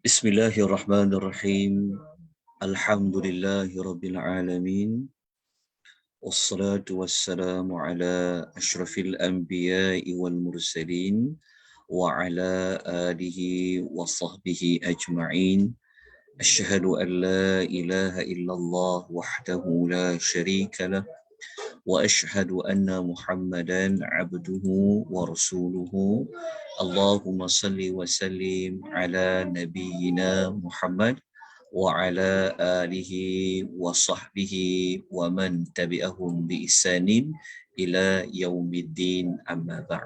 Bismillahirrahmanirrahim. Alhamdulillahirabbil alamin. Wassalatu wassalamu ala asyrafil anbiya'i wal mursalin wa ala alihi wa sahbihi ajma'in. Asyhadu an la ilaha illallah wahdahu la syarika lah wa asyhadu anna Muhammadan abduhu wa rasuluhu. Allahumma salli wa sallim ala nabiyyina Muhammad wa ala alihi wa sahbihi wa man tabi'ahum bi ihsanin ila yaumiddin, amma ba'd.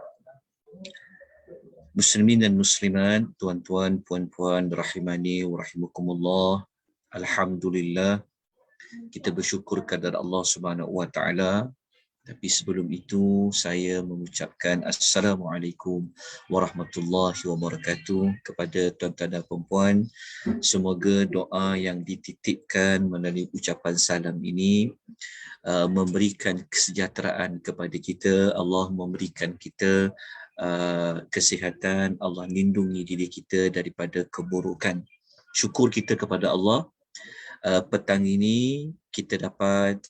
Muslimin dan muslimat, tuan-tuan, puan-puan rahimani wa rahimakumullah. Alhamdulillah, kita bersyukur kepada Allah Subhanahu wa taala. Tapi sebelum itu saya mengucapkan Assalamualaikum warahmatullahi wabarakatuh kepada tuan-tuan dan puan-puan. Semoga doa yang dititipkan melalui ucapan salam ini memberikan kesejahteraan kepada kita. Allah memberikan kita kesihatan, Allah lindungi diri kita daripada keburukan. Syukur kita kepada Allah. Petang ini kita dapat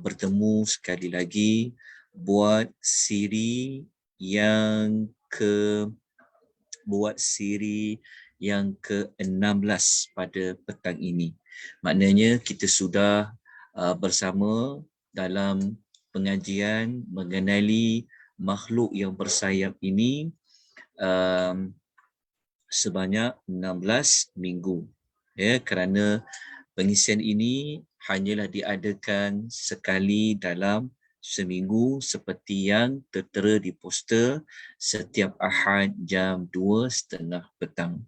bertemu sekali lagi buat siri yang ke-16 pada petang ini. Maknanya kita sudah bersama dalam pengajian mengenali makhluk yang bersayap ini sebanyak 16 minggu. Ya, kerana pengisian ini hanyalah diadakan sekali dalam seminggu seperti yang tertera di poster setiap Ahad jam 2:30 petang.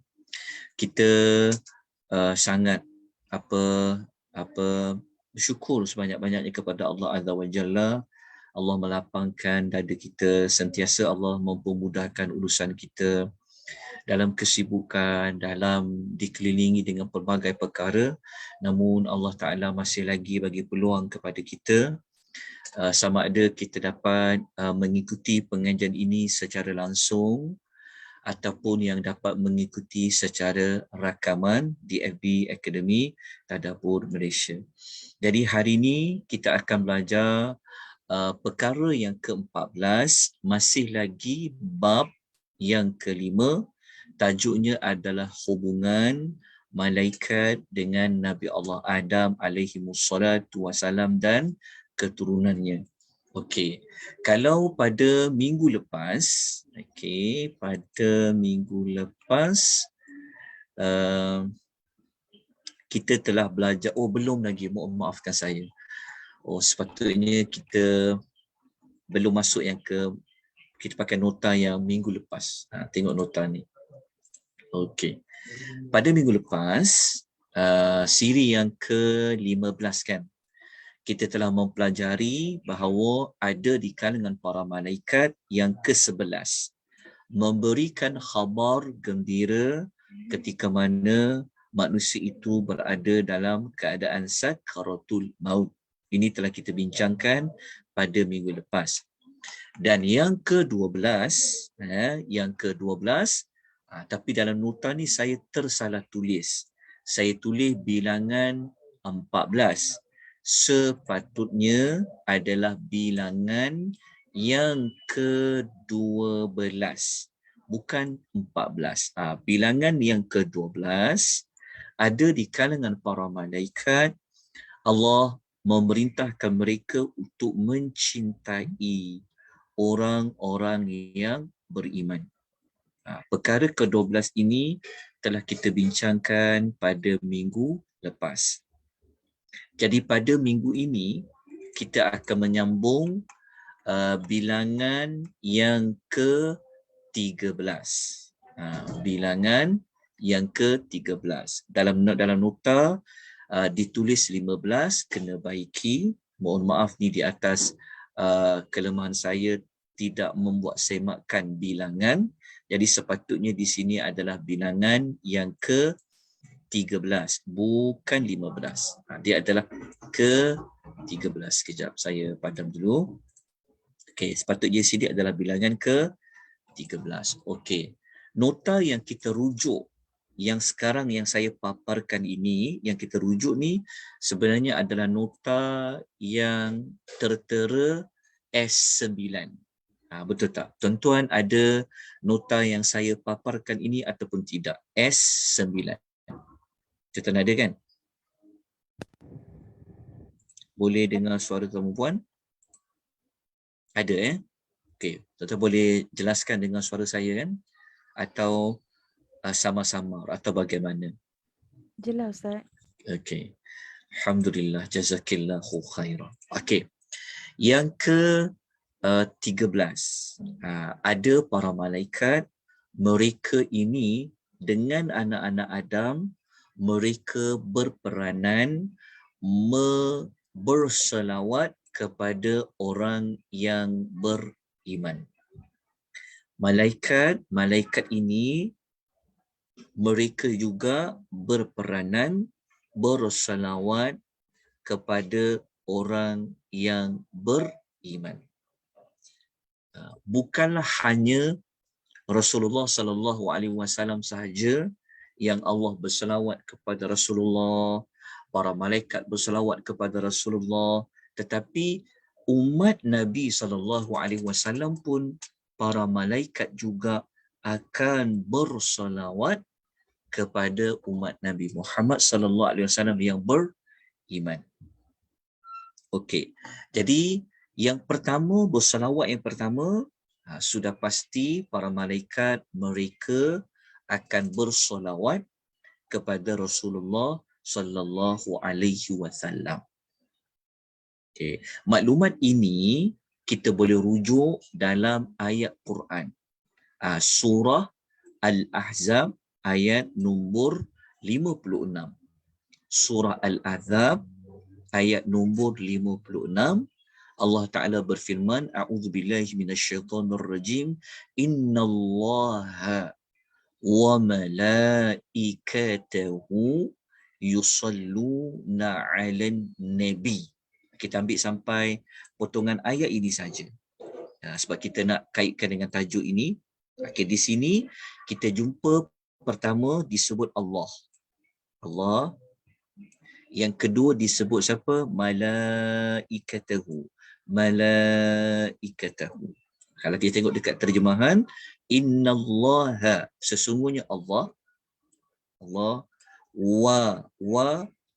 Kita sangat bersyukur sebanyak-banyaknya kepada Allah Azza wa Jalla. Allah melapangkan dada kita, sentiasa Allah mempermudahkan urusan kita dalam kesibukan, dalam dikelilingi dengan pelbagai perkara. Namun Allah Ta'ala masih lagi bagi peluang kepada kita, sama ada kita dapat mengikuti pengajian ini secara langsung ataupun yang dapat mengikuti secara rakaman di FB Academy Tadabbur Malaysia. Jadi hari ini kita akan belajar perkara yang ke-14, masih lagi bab yang kelima. Tajuknya adalah hubungan malaikat dengan Nabi Allah Adam alaihimussalatu wassalam dan keturunannya. Okey, kalau pada minggu lepas, kita telah belajar, belum lagi, maafkan saya. Sepatutnya kita belum masuk yang kita pakai nota yang minggu lepas. Tengok nota ni. Okey. Pada minggu lepas, siri yang ke-15 kan, kita telah mempelajari bahawa ada di kalangan para malaikat yang ke-11 memberikan khabar gembira ketika mana manusia itu berada dalam keadaan sakaratul maut. Ini telah kita bincangkan pada minggu lepas. Dan yang ke-12, tapi dalam nota ni saya tersalah tulis. Saya tulis bilangan 14. Sepatutnya adalah bilangan yang ke-12, bukan 14. Bilangan yang ke-12 ada di kalangan para malaikat. Allah memerintahkan mereka untuk mencintai orang-orang yang beriman. Perkara ke-12 ini telah kita bincangkan pada minggu lepas. Jadi pada minggu ini kita akan menyambung bilangan yang ke-13. Bilangan yang ke-13. Dalam nota ditulis 15, kena baiki. Mohon maaf ni di atas kelemahan saya tidak membuat semakan bilangan. Jadi sepatutnya di sini adalah bilangan yang ke-13, bukan 15. Dia adalah ke-13. Sekejap, saya padam dulu. Okey, sepatutnya sini adalah bilangan ke-13. Okey. nota yang kita rujuk, yang sekarang yang saya paparkan ini, yang kita rujuk ni sebenarnya adalah nota yang tertera S9. Betul tak? Tuan-tuan ada nota yang saya paparkan ini ataupun tidak? S9. Tuan-tuan ada kan? Boleh dengar suara tuan puan? Ada Okey, tuan-tuan boleh jelaskan dengan suara saya kan? Atau sama-sama atau bagaimana? Jelas, Ustaz. Okey. Alhamdulillah, jazakillahu khairan. Okey. Yang ke 13. Ada para malaikat, mereka ini dengan anak-anak Adam, mereka berperanan berselawat kepada orang yang beriman. Malaikat ini mereka juga berperanan berselawat kepada orang yang beriman. Bukanlah hanya Rasulullah sallallahu alaihi wasallam sahaja yang Allah berselawat kepada Rasulullah, para malaikat berselawat kepada Rasulullah, tetapi umat Nabi sallallahu alaihi wasallam pun para malaikat juga akan berselawat kepada umat Nabi Muhammad sallallahu alaihi wasallam yang beriman. Okey. Jadi yang pertama, berselawat yang pertama, sudah pasti para malaikat mereka akan bersolawat kepada Rasulullah sallallahu alaihi wasallam. Okey, maklumat ini kita boleh rujuk dalam ayat Quran. Surah Al-Ahzab ayat nombor 56. Surah Al-Ahzab ayat nombor 56. Allah Ta'ala berfirman, A'udzubillahi minasyaitonirrajim, Innallaha wa malaikatahu yusalluna 'alan nabi. Kita ambil sampai potongan ayat ini saja. Sebab kita nak kaitkan dengan tajuk ini. Okey, di sini kita jumpa pertama disebut Allah. Allah. Yang kedua disebut siapa? Malaikatahu. Malaikatahu. Kalau kita tengok dekat terjemahan, innallaha, sesungguhnya Allah, wa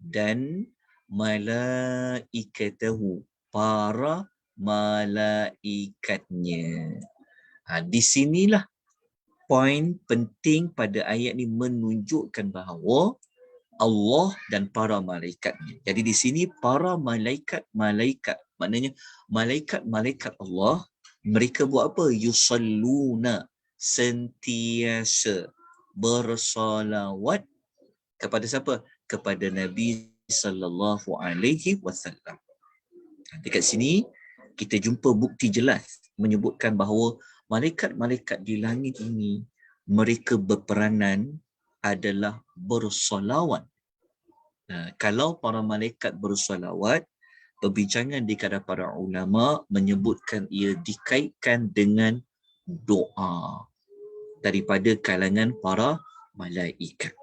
dan malaikatahu, para malaikatnya. Di sinilah poin penting pada ayat ni, menunjukkan bahawa Allah dan para malaikatnya. Jadi di sini para malaikat, maknanya malaikat Allah, mereka buat apa? Yusalluna, sentiasa bersolawat kepada siapa? Kepada Nabi sallallahu alaihi wasallam. Dekat sini kita jumpa bukti jelas menyebutkan bahawa malaikat-malaikat di langit ini mereka berperanan adalah bersolawat. Kalau para malaikat bersolawat, perbincangan di kalangan para ulama menyebutkan ia dikaitkan dengan doa daripada kalangan para malaikat.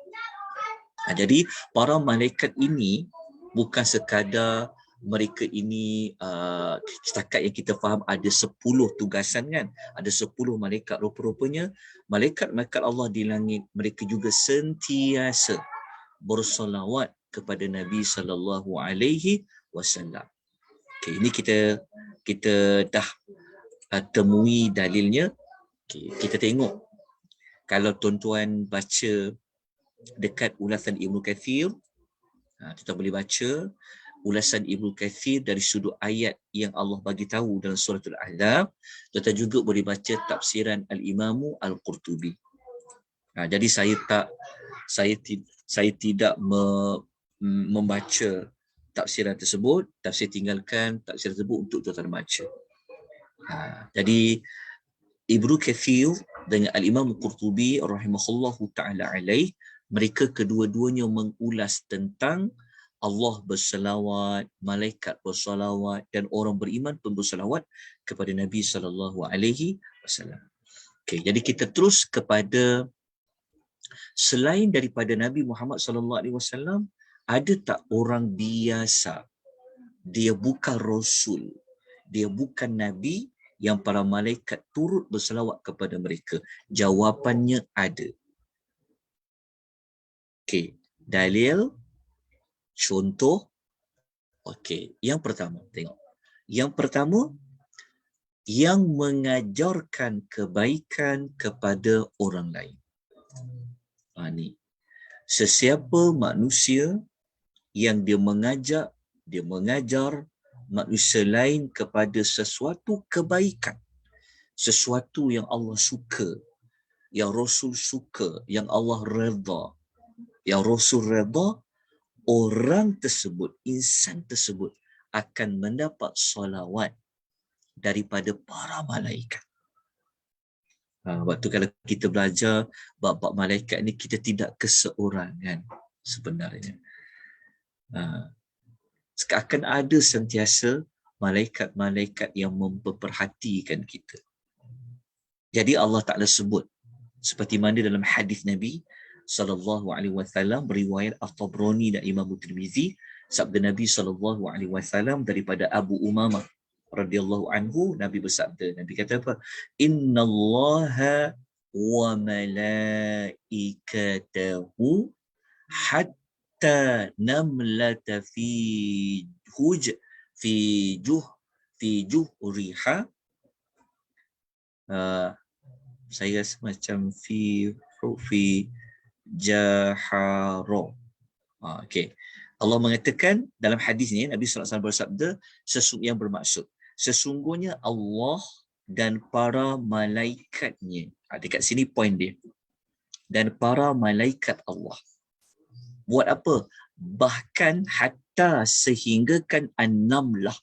Jadi para malaikat ini bukan sekadar mereka ini setakat yang kita faham ada 10 tugasan kan, ada 10 malaikat. Rupa-rupanya malaikat-malaikat Allah di langit mereka juga sentiasa bersolawat kepada Nabi sallallahu alaihi wasallam. Okey, ini kita dah temui dalilnya. Okey, kita tengok kalau tuan-tuan baca dekat ulasan Ibnu Katsir, kita boleh baca ulasan Ibnu Katsir dari sudut ayat yang Allah bagi tahu dalam surah Al-Ahzab. Tuan-tuan juga boleh baca tafsiran Al-Imam Al-Qurtubi. Jadi saya tidak membaca tafsiran tersebut, saya tinggalkan tafsir tersebut untuk tuan-tuan baca. Jadi Ibnu Katsir dengan Al-Imam Al-Qurtubi rahimahullahu ta'ala alaih, mereka kedua-duanya mengulas tentang Allah berselawat, malaikat berselawat dan orang beriman pun berselawat kepada Nabi sallallahu alaihi wasallam. Okey, jadi kita terus kepada Selain daripada Nabi Muhammad SAW, ada tak orang biasa, dia bukan Rasul, dia bukan Nabi, yang para malaikat turut berselawat kepada mereka? Jawapannya ada. Okey, dalil, contoh. Okey, yang pertama, tengok. Yang pertama, yang mengajarkan kebaikan kepada orang lain. Ni. Sesiapa manusia yang dia mengajar manusia lain kepada sesuatu kebaikan, sesuatu yang Allah suka, yang Rasul suka, yang Allah redha, yang Rasul redha, orang tersebut, insan tersebut akan mendapat salawat daripada para malaikat. Waktu kalau kita belajar bab-bab malaikat ni, kita tidak keseorangan sebenarnya. Akan ada sentiasa malaikat-malaikat yang memperhatikan kita. Jadi Allah Ta'ala sebut, seperti mana dalam hadis Nabi SAW, beriwayat At-Tabrani dan Imam Tirmizi, sabda Nabi SAW daripada Abu Umamah radhiyallahu anhu, Nabi bersabda, Nabi kata apa? Innallaha wa malaikatahu hatta namlata fi juhriha. Saya rasa macam fi jaharo. Okey. Allah mengatakan dalam hadis ni, Nabi SAW bersabda, yang bermaksud, sesungguhnya Allah dan para malaikatnya. Dekat sini poin dia. Dan para malaikat Allah. Buat apa? Bahkan hatta sehinggakan an-namlah.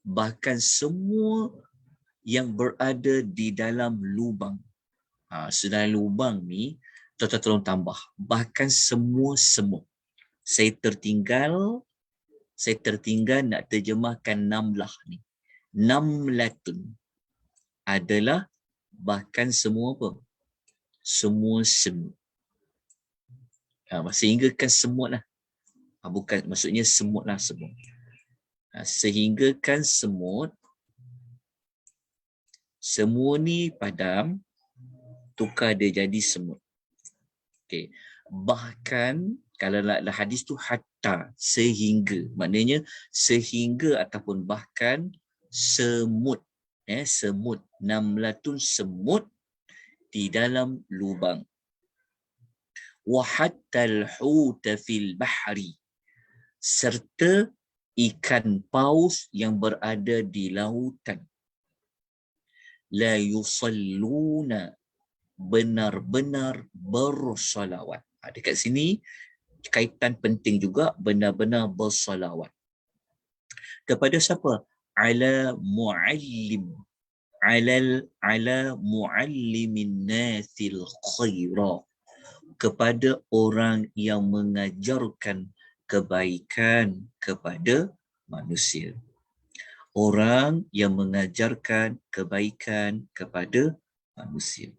Bahkan semua yang berada di dalam lubang. Sedang lubang ni, tolong tambah. Bahkan semua semut. Saya tertinggal nak terjemahkan namlah ni. Namlatun adalah bahkan semua apa? Semua semut. Sehinggakan semut lah. Bukan, maksudnya semut lah, semut. Sehinggakan semut, semua ni padam, tukar dia jadi semut. Okay. Bahkan kalau dalam hadis tu hatta, sehingga, maknanya sehingga ataupun bahkan semut, semut, namlatun, semut di dalam lubang. Wa hatta al-huta fil bahri, serta ikan paus yang berada di lautan. La yusalluna, benar-benar bersolawat. Dekat sini kaitan penting juga, benar-benar bersolawat. Kepada siapa? Ala muallim, ala muallimin nasil khaira, kepada orang yang mengajarkan kebaikan kepada manusia. Orang yang mengajarkan kebaikan kepada manusia.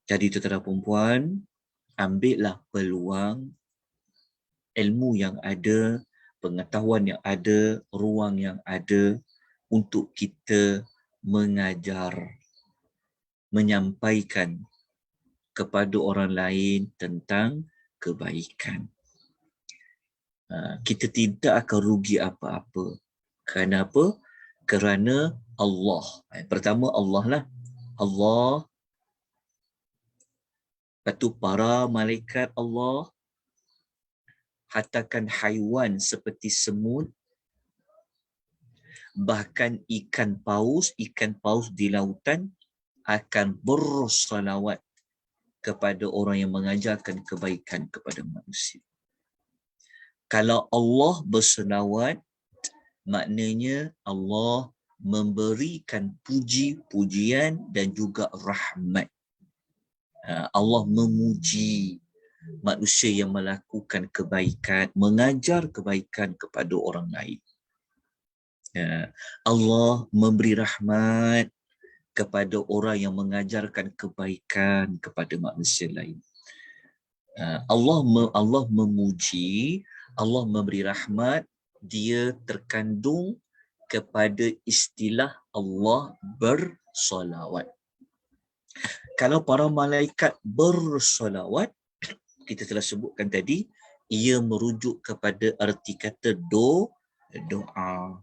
Jadi tuan-tuan dan puan, ambillah peluang, ilmu yang ada, pengetahuan yang ada, ruang yang ada untuk kita mengajar, menyampaikan kepada orang lain tentang kebaikan. Kita tidak akan rugi apa-apa. Kenapa? Kerana Allah. Pertama Allah lah. Allah. Lepas tu para malaikat Allah. Hatakan haiwan seperti semut. Bahkan ikan paus di lautan akan bersolawat kepada orang yang mengajarkan kebaikan kepada manusia. Kalau Allah bersolawat, maknanya Allah memberikan puji-pujian dan juga rahmat. Allah memuji manusia yang melakukan kebaikan, mengajar kebaikan kepada orang lain. Allah memberi rahmat kepada orang yang mengajarkan kebaikan kepada manusia lain. Allah memuji, Allah memberi rahmat, dia terkandung kepada istilah Allah bersolawat. Kalau para malaikat bersolawat, kita telah sebutkan tadi, ia merujuk kepada erti kata doa.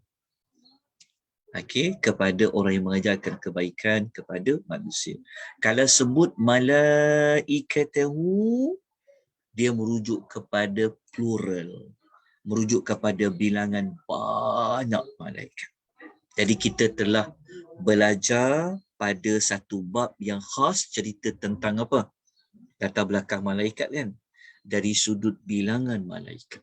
Okey, kepada orang yang mengajarkan kebaikan kepada manusia. Kalau sebut malaikatahu, dia merujuk kepada plural, merujuk kepada bilangan banyak malaikat. Jadi kita telah belajar pada satu bab yang khas cerita tentang apa? Latar belakang malaikat kan? Dari sudut bilangan malaikat.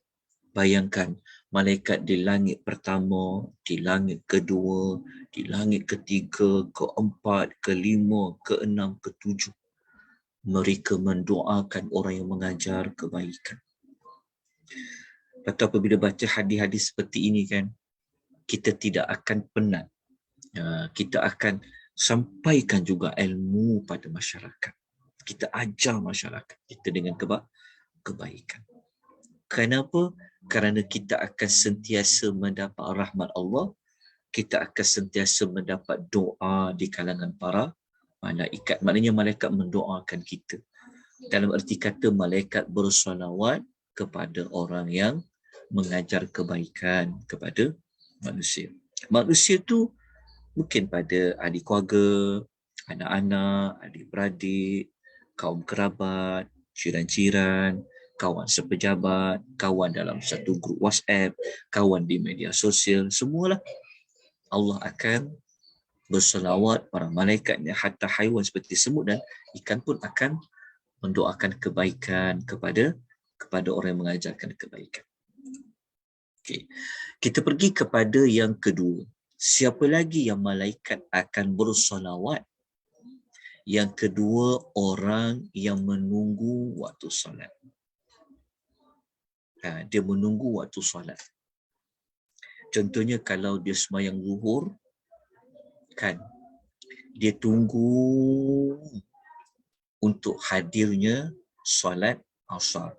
Bayangkan malaikat di langit pertama, di langit kedua, di langit ketiga, keempat, kelima, keenam, ketujuh. Mereka mendoakan orang yang mengajar kebaikan. Lepas tu apabila baca hadis-hadis seperti ini kan, kita tidak akan penat. Kita akan sampaikan juga ilmu pada masyarakat. Kita ajar masyarakat kita dengan kebaikan. Kenapa? Kerana kita akan sentiasa mendapat rahmat Allah, kita akan sentiasa mendapat doa di kalangan para malaikat. Maknanya malaikat mendoakan kita. Dalam erti kata malaikat bersolawat kepada orang yang mengajar kebaikan kepada manusia. Manusia tu mungkin pada ahli keluarga, anak-anak, adik-beradik, kaum kerabat, jiran-jiran, kawan sepejabat, kawan dalam satu grup WhatsApp, kawan di media sosial, semualah Allah akan berselawat, para malaikatnya, hatta haiwan seperti semut dan ikan pun akan mendoakan kebaikan kepada orang yang mengajarkan kebaikan. Okay. Kita pergi kepada yang kedua. Siapa lagi yang malaikat akan bersolawat? Yang kedua, orang yang menunggu waktu solat. Dia menunggu waktu solat. Contohnya kalau dia sembahyang zuhur, kan, dia tunggu untuk hadirnya solat asar.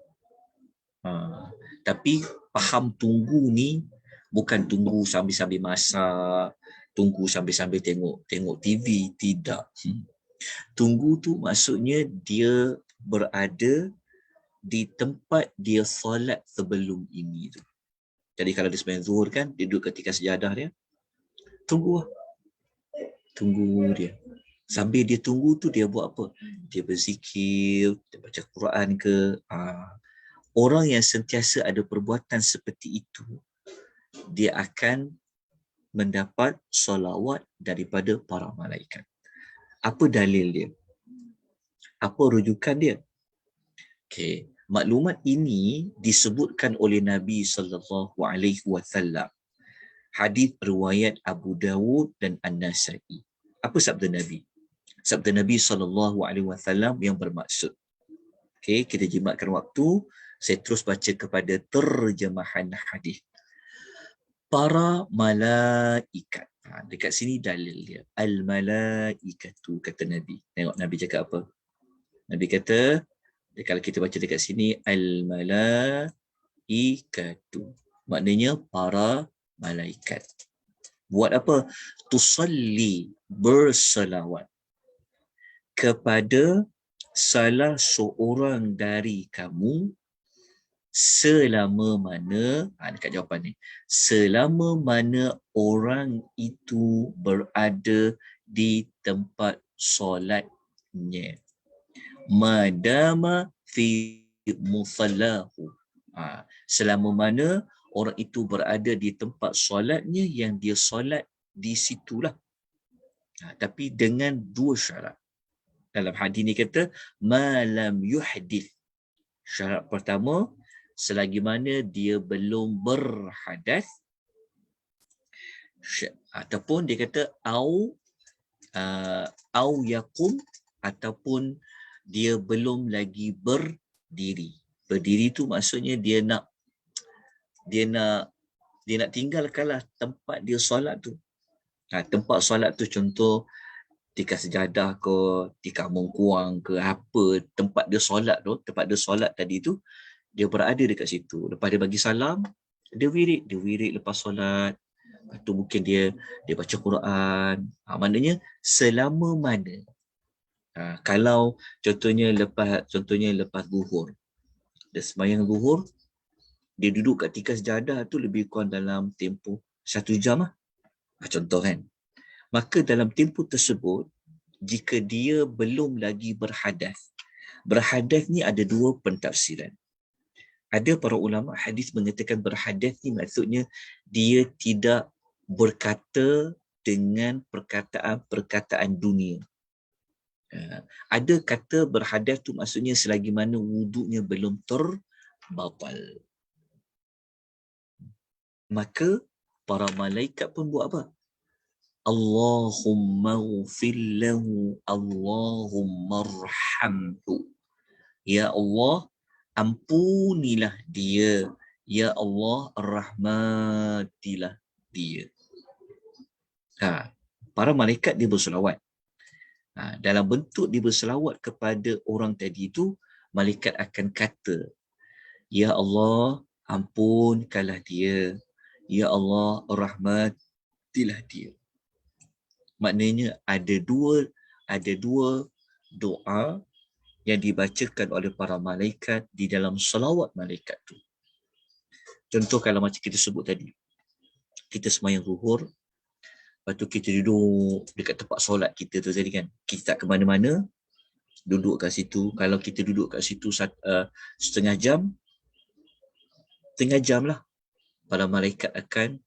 Tapi faham tunggu ni bukan tunggu sambil-sambil masak, tunggu sambil-sambil tengok TV, tidak. Tunggu tu maksudnya dia berada di tempat dia solat sebelum ini tu. Jadi kalau dia sembahyang zuhur kan, dia duduk ketika sejadah dia, tunggu dia. Sambil dia tunggu tu dia buat apa? Dia berzikir, dia baca Quran ke. Orang yang sentiasa ada perbuatan seperti itu, dia akan mendapat solawat daripada para malaikat. Apa dalil dia? Apa rujukan dia? Okey, maklumat ini disebutkan oleh Nabi SAW. Hadis riwayat Abu Dawud dan An-Nasa'i. Apa sabda Nabi? Sabda Nabi SAW yang bermaksud. Okey, kita jimatkan waktu. Saya terus baca kepada terjemahan hadis. Para malaikat. Dekat sini dalil dia. Al-malaikatu, kata Nabi. Tengok Nabi cakap apa? Nabi kata, kalau kita baca dekat sini, al-malaikatu. Maknanya para malaikat. Buat apa? Tusalli, berselawat kepada salah seorang dari kamu selama mana, dekat jawapan ni, selama mana orang itu berada di tempat solatnya. Madama fi musallahu. Selama mana orang itu berada di tempat solatnya yang dia solat di situlah. Tapi dengan dua syarat. Dalam hadis ni kata malam yuhdith. Syarat pertama, selagi mana dia belum berhadas, ataupun dia kata au yaqum, ataupun dia belum lagi berdiri. Berdiri tu maksudnya dia nak tinggalkanlah tempat dia solat tu. Tempat solat tu contoh tikar sejadah ke, tikar mengkuang ke, apa tempat dia solat tu, tempat dia solat tadi tu, dia berada dekat situ. Lepas dia bagi salam, dia wirid lepas solat. Lepas tu mungkin dia baca Quran. Maknanya selama mana. Kalau contohnya lepas zuhur, dia sembahyang zuhur, dia duduk kat tikar sejadah tu lebih kurang dalam tempoh 1 jam lah. Contoh kan. Maka dalam tempoh tersebut, jika dia belum lagi berhadas. Berhadas ni ada 2 pentafsiran. Ada para ulama hadis mengatakan berhadas ni maksudnya dia tidak berkata dengan perkataan dunia. Ada kata berhadas tu maksudnya selagi mana wuduknya belum terbatal. Maka para malaikat pun buat apa? Allahumma ghfir lahu, Allahumma arhamhu. Ya Allah, ampunilah dia. Ya Allah, rahmatilah dia. Para malaikat dia berselawat. Dalam bentuk dia berselawat kepada orang tadi itu, malaikat akan kata, Ya Allah, ampunkanlah dia. Ya Allah, rahmatilah dia. Maknanya ada dua doa yang dibacakan oleh para malaikat di dalam selawat malaikat tu. Contoh kalau macam kita sebut tadi, kita sembahyang zuhur, lepas tu kita duduk dekat tempat solat kita tu tadi kan. Kita tak ke mana-mana, duduk kat situ. Kalau kita duduk kat situ setengah jam lah, para malaikat akan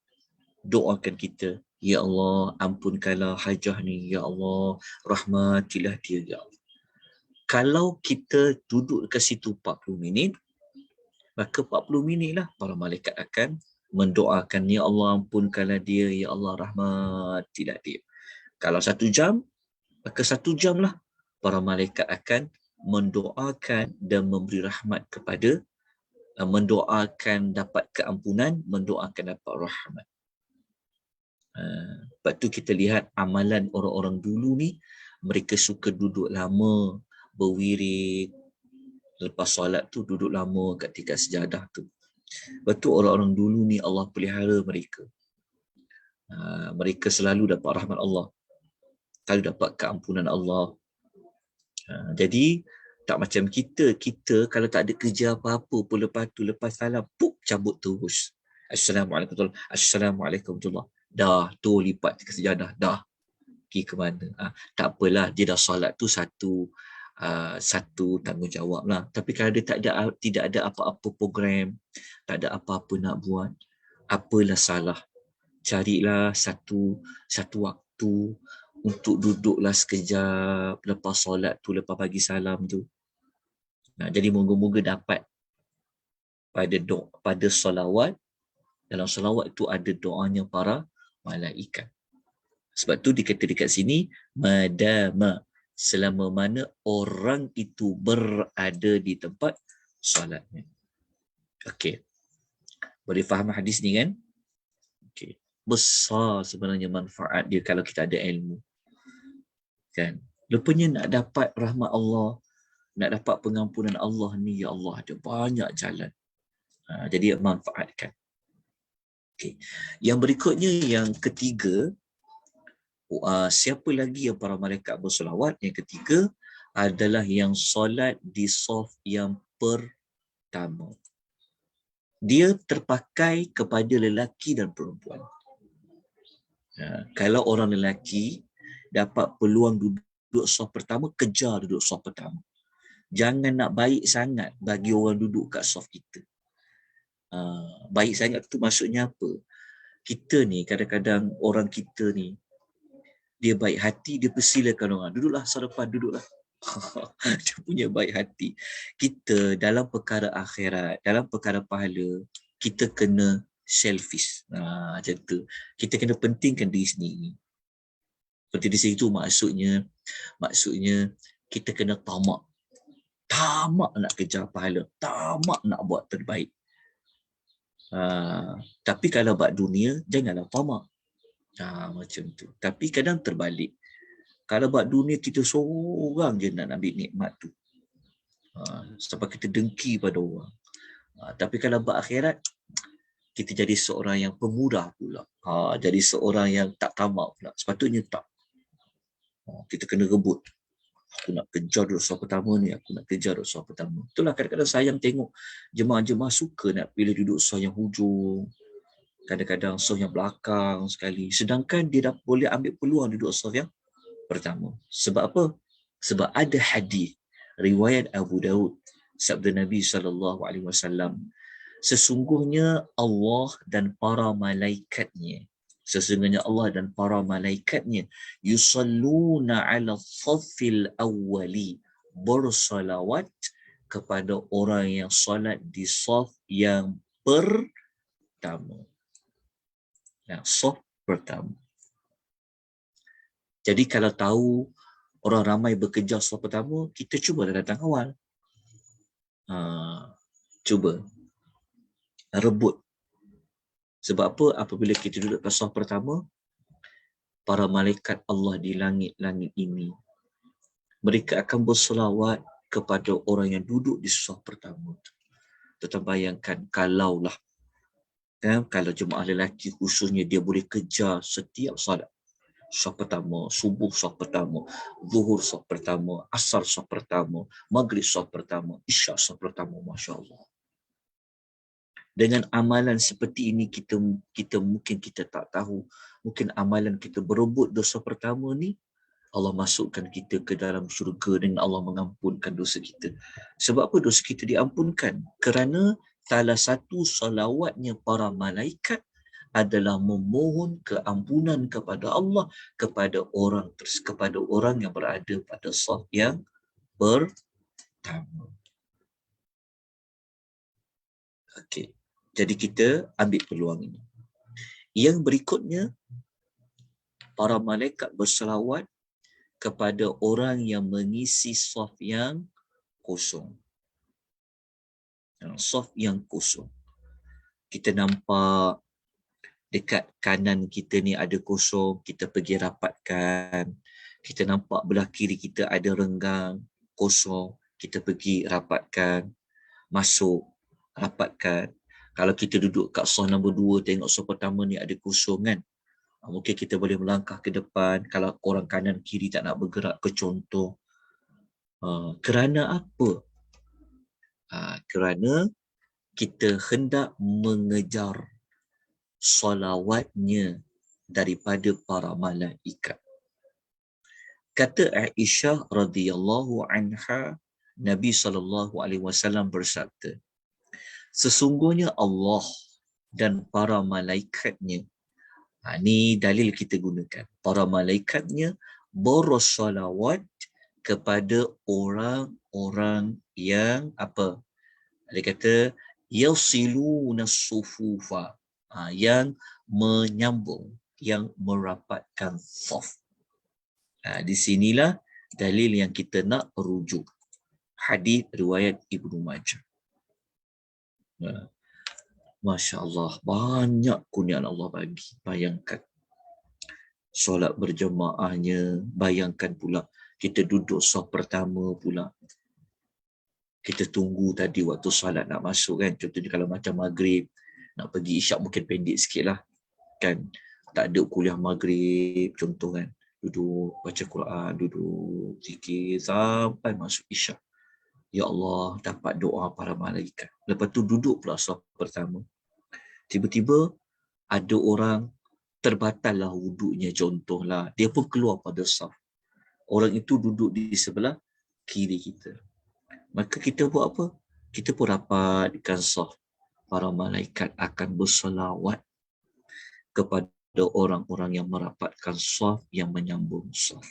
doakan kita. Ya Allah, ampunkanlah hajah ni. Ya Allah, rahmatilah dia. Ya Allah. Kalau kita duduk dekat situ 40 minit, maka 40 minit lah para malaikat akan mendoakan, Ya Allah, ampunkanlah dia. Ya Allah, rahmatilah dia. Kalau 1 jam, maka 1 jam lah para malaikat akan mendoakan dan memberi rahmat kepada, mendoakan dapat keampunan, mendoakan dapat rahmat. Lepas tu kita lihat amalan orang-orang dulu ni, mereka suka duduk lama, berwirid. Lepas solat tu duduk lama kat tikar sejadah tu. Lepas tu orang-orang dulu ni Allah pelihara mereka. Mereka selalu dapat rahmat Allah. Selalu dapat keampunan Allah. Jadi tak macam kita kalau tak ada kerja apa-apa pun lepas salam, cabut terus. Assalamualaikum warahmatullahi wabarakatuh. Assalamualaikum warahmatullahi wabarakatuh. Dah tu lipat ke sejadah, dah pergi ke mana. Tak apalah, dia dah solat tu satu tanggungjawab lah. Tapi kalau dia tidak ada apa-apa program, tak ada apa-apa nak buat, apalah salah. Carilah satu waktu untuk duduklah sekejap lepas solat tu, lepas bagi salam tu. Jadi moga-moga dapat pada solawat. Dalam solawat tu ada doanya para malaikat. Sebab tu dikata dekat sini, madama, selama mana orang itu berada di tempat solatnya. Okey. Boleh faham hadis ni kan? Okey. Besar sebenarnya manfaat dia kalau kita ada ilmu. Kan? Rupanya nak dapat rahmat Allah, nak dapat pengampunan Allah ni, ya Allah, ada banyak jalan. Jadi manfaatkan. Okay. Yang berikutnya, yang ketiga, siapa lagi yang para malaikat bersolawat? Yang ketiga adalah yang solat di saf yang pertama. Dia terpakai kepada lelaki dan perempuan. Kalau orang lelaki dapat peluang duduk saf pertama, kejar duduk saf pertama. Jangan nak baik sangat bagi orang duduk kat saf kita. Baik sangat tu maksudnya apa? Kita ni kadang-kadang orang kita ni, dia baik hati, dia persilakan orang, duduklah saf depan, duduklah. Dia punya baik hati. Kita dalam perkara akhirat, dalam perkara pahala, kita kena selfish. Macam tu. Kita kena pentingkan diri sendiri. Seperti di situ maksudnya kita kena tamak. Tamak nak kejar pahala, tamak nak buat terbaik. Tapi kalau buat dunia, janganlah tamak. Macam tu. Tapi kadang terbalik. Kalau buat dunia kita seorang je nak ambil nikmat tu. Sampai kita dengki pada orang. Tapi kalau buat akhirat, kita jadi seorang yang pemurah pula. Jadi seorang yang tak tamak pula. Sepatutnya tak. Kita kena rebut. Aku nak kejar dosa pertama ni, aku nak kejar dosa pertama. Itulah kadang-kadang sayang tengok jemaah-jemaah suka nak pilih duduk saf yang hujung. Kadang-kadang saf yang belakang sekali. Sedangkan dia dah boleh ambil peluang duduk saf yang pertama. Sebab apa? Sebab ada hadis riwayat Abu Daud, sabda Nabi SAW, sesungguhnya Allah dan para malaikatnya, sesungguhnya Allah dan para malaikatnya yusalluna ala saffil awwali, bersalawat kepada orang yang solat di saf yang pertama. Yang saf pertama. Jadi kalau tahu orang ramai bekerja saf pertama, kita cubalah datang awal. Cuba rebut. Sebab apa? Apabila kita duduk kat saf pertama, para malaikat Allah di langit-langit ini, mereka akan berselawat kepada orang yang duduk di saf pertama. Tetapi bayangkan kalaulah, kalau jemaah lelaki khususnya dia boleh kejar setiap salat. Saf pertama, subuh saf pertama, zuhur saf pertama, asar saf pertama, maghrib saf pertama, isyak saf pertama, Masya Allah. Dengan amalan seperti ini kita mungkin kita tak tahu, mungkin amalan kita berebut dosa pertama ni, Allah masukkan kita ke dalam syurga dan Allah mengampunkan dosa kita. Sebab apa dosa kita diampunkan? Kerana salah satu salawatnya para malaikat adalah memohon keampunan kepada Allah kepada orang yang berada pada saf yang pertama. Okey. Jadi kita ambil peluang ini. Yang berikutnya, para malaikat berselawat kepada orang yang mengisi saf yang kosong. Saf yang kosong. Kita nampak dekat kanan kita ni ada kosong, kita pergi rapatkan. Kita nampak belah kiri kita ada renggang kosong, kita pergi rapatkan. Masuk, rapatkan. Kalau kita duduk kat saf nombor 2, tengok saf pertama ni ada kosong kan, mungkin kita boleh melangkah ke depan. Kalau orang kanan kiri tak nak bergerak ke contoh. Kerana apa? Kerana kita hendak mengejar salawatnya daripada para malaikat. Kata Aisyah radhiyallahu anha, Nabi SAW bersabda, sesungguhnya Allah dan para malaikatnya, ni dalil kita gunakan, para malaikatnya bersalawat kepada orang-orang yang apa? Dia kata yasiluna sufufa, yang menyambung, yang merapatkan saf. Di sinilah dalil yang kita nak rujuk. Hadis riwayat Ibnu Majah. Masya Allah, banyak kurniaan Allah bagi. Bayangkan solat berjemaahnya, bayangkan pula kita duduk saf pertama pula. Kita tunggu tadi waktu solat nak masuk kan. Contohnya kalau macam maghrib, nak pergi isyak mungkin pendek sikit lah. Kan, tak ada kuliah maghrib contoh kan. Duduk baca Quran, duduk zikir sampai masuk isyak. Ya Allah, dapat doa para malaikat. Lepas tu duduk pula saf pertama. Tiba-tiba ada orang terbatal lah wuduknya contohlah. Dia pun keluar pada saf. Orang itu duduk di sebelah kiri kita. Maka kita buat apa? Kita pun rapatkan saf. Para malaikat akan berselawat kepada orang-orang yang merapatkan saf, yang menyambung saf.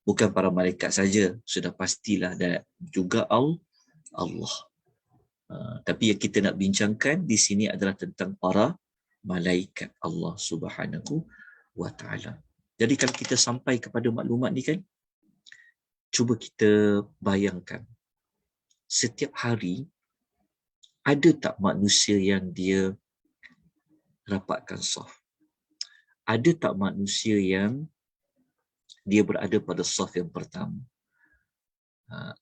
Bukan para malaikat saja, sudah pastilah, dan juga Allah. Tapi yang kita nak bincangkan di sini adalah tentang para malaikat Allah Subhanahu wa Ta'ala. Jadi kalau kita sampai kepada maklumat ni kan, cuba kita bayangkan, setiap hari ada tak manusia yang dia rapatkan saf? Ada tak manusia yang dia berada pada saf yang pertama.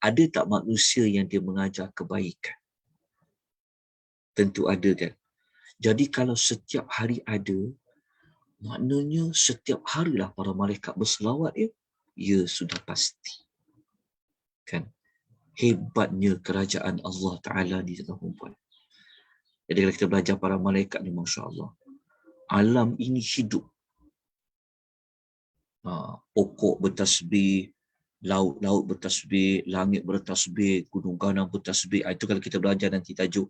Ada tak manusia yang dia mengajar kebaikan? Tentu ada kan. Jadi kalau setiap hari ada, maknanya setiap harilah para malaikat berselawat ya. Ya sudah pasti. Kan? Hebatnya kerajaan Allah Ta'ala di atas perempuan. Jadi kalau kita belajar para malaikat ni, Masya Allah. Alam ini hidup. Pokok bertasbih, laut bertasbih, langit bertasbih, gunung ganang bertasbih. Itu kalau kita belajar nanti tajuk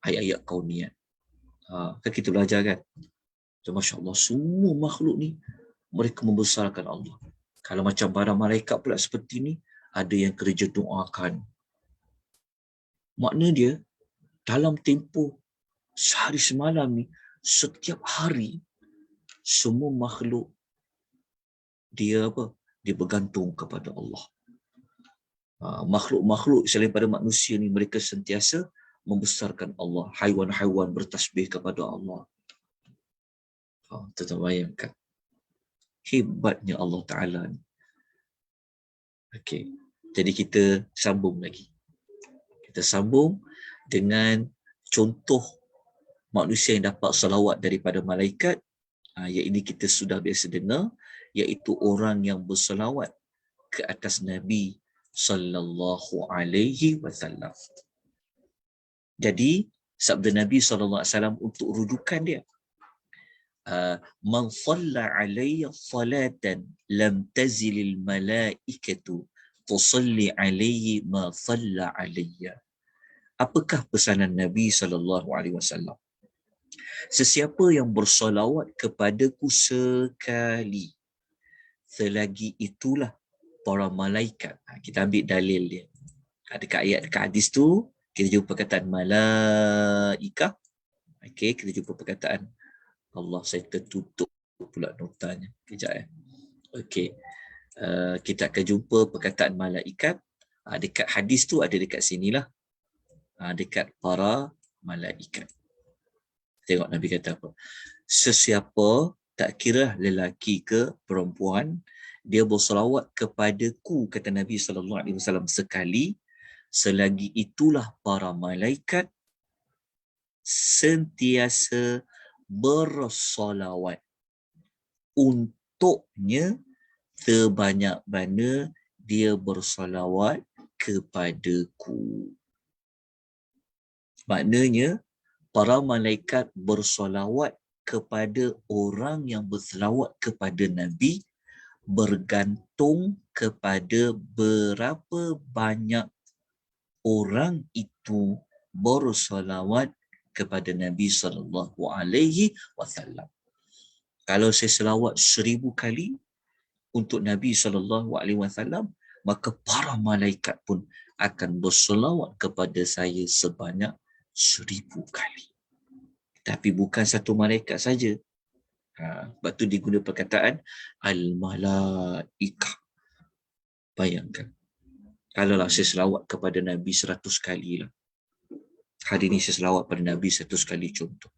ayat-ayat kauniyat. Kan kita belajar kan? So, Masya Allah, semua makhluk ni mereka membesarkan Allah. Kalau macam para malaikat pula seperti ni, ada yang kerja doakan. Makna dia, dalam tempoh sehari semalam ni, setiap hari, semua makhluk dia bergantung kepada Allah. Makhluk-makhluk selain pada manusia ni, mereka sentiasa membesarkan Allah. Haiwan-haiwan bertasbih kepada Allah. Tuan-tuan bayangkan. Hebatnya Allah Ta'ala ni. Okey. Jadi kita sambung lagi. Kita sambung dengan contoh manusia yang dapat salawat daripada malaikat. Yang ini kita sudah biasa dengar, iaitu orang yang bersalawat ke atas Nabi sallallahu alaihi wasallam. Jadi sabda Nabi sallallahu alaihi wasallam untuk rujukan dia, man shalla alayya salatan lam tazilil malaikatu tusalli alayhi ma shalla alayya. Apakah pesanan Nabi sallallahu alaihi wasallam? Sesiapa yang bersolawat kepadaku sekali, selagi itulah para malaikat. Kita ambil dalil dia. Dekat ayat, dekat hadis tu, kita jumpa perkataan malaikah. Okey, kita jumpa perkataan Allah. Saya tertutup pula notanya. Kejap Okey. Kita akan jumpa perkataan malaikat. Dekat hadis tu ada dekat sinilah. Dekat para malaikat. Tengok Nabi kata apa. Sesiapa, tak kira lelaki ke perempuan, dia bersolawat kepadaku, kata Nabi SAW, sekali, selagi itulah para malaikat sentiasa bersolawat untuknya sebanyak mana dia bersolawat kepadaku. Maknanya, para malaikat bersolawat kepada orang yang berselawat kepada Nabi bergantung kepada berapa banyak orang itu bersolawat kepada Nabi sallallahu alaihi wasallam. Kalau saya selawat 1000 kali untuk Nabi sallallahu alaihi wasallam, maka para malaikat pun akan bersolawat kepada saya sebanyak 1000 kali. Tapi bukan satu malaikat saja. Sebab tu diguna perkataan al-malaikah. Bayangkan. Kalaulah saya selawat kepada Nabi 100 kali lah. Hari ini saya selawat pada Nabi 100 kali contoh.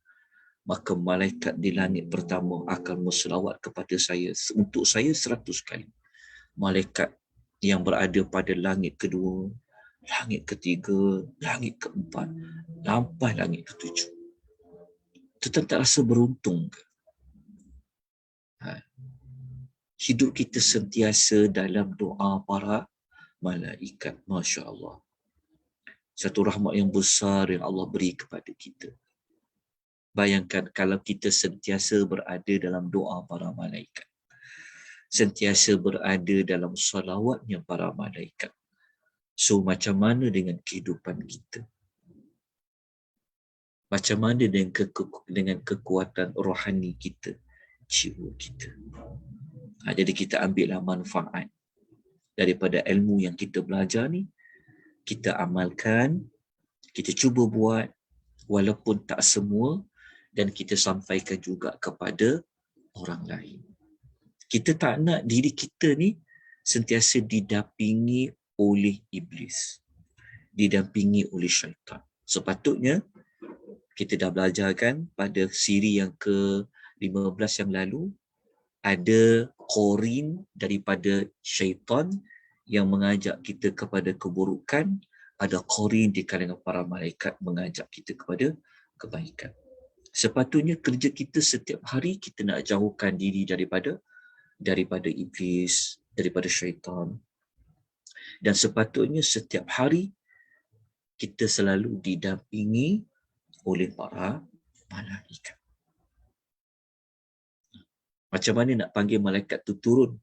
Maka malaikat di langit pertama akan berselawat kepada saya untuk saya 100 kali. Malaikat yang berada pada langit kedua, langit ketiga, langit keempat, sampai langit ketujuh. Tuan tak rasa beruntung ke? Hidup kita sentiasa dalam doa para malaikat. Masya Allah. Satu rahmat yang besar yang Allah beri kepada kita. Bayangkan kalau kita sentiasa berada dalam doa para malaikat. Sentiasa berada dalam salawatnya para malaikat. So macam mana dengan kehidupan kita? Macam mana dengan kekuatan rohani kita, jiwa kita? Jadi kita ambillah manfaat daripada ilmu yang kita belajar ni, kita amalkan, kita cuba buat, walaupun tak semua, dan kita sampaikan juga kepada orang lain. Kita tak nak diri kita ni sentiasa didampingi oleh iblis, didampingi oleh syaitan. Sepatutnya kita dah belajarkan pada siri yang ke-15 yang lalu, ada korin daripada syaitan yang mengajak kita kepada keburukan, ada korin di kalangan para malaikat mengajak kita kepada kebaikan. Sepatutnya kerja kita setiap hari kita nak jauhkan diri daripada iblis, daripada syaitan. Dan sepatutnya setiap hari kita selalu didampingi oleh para malaikat. Macam mana nak panggil malaikat tu turun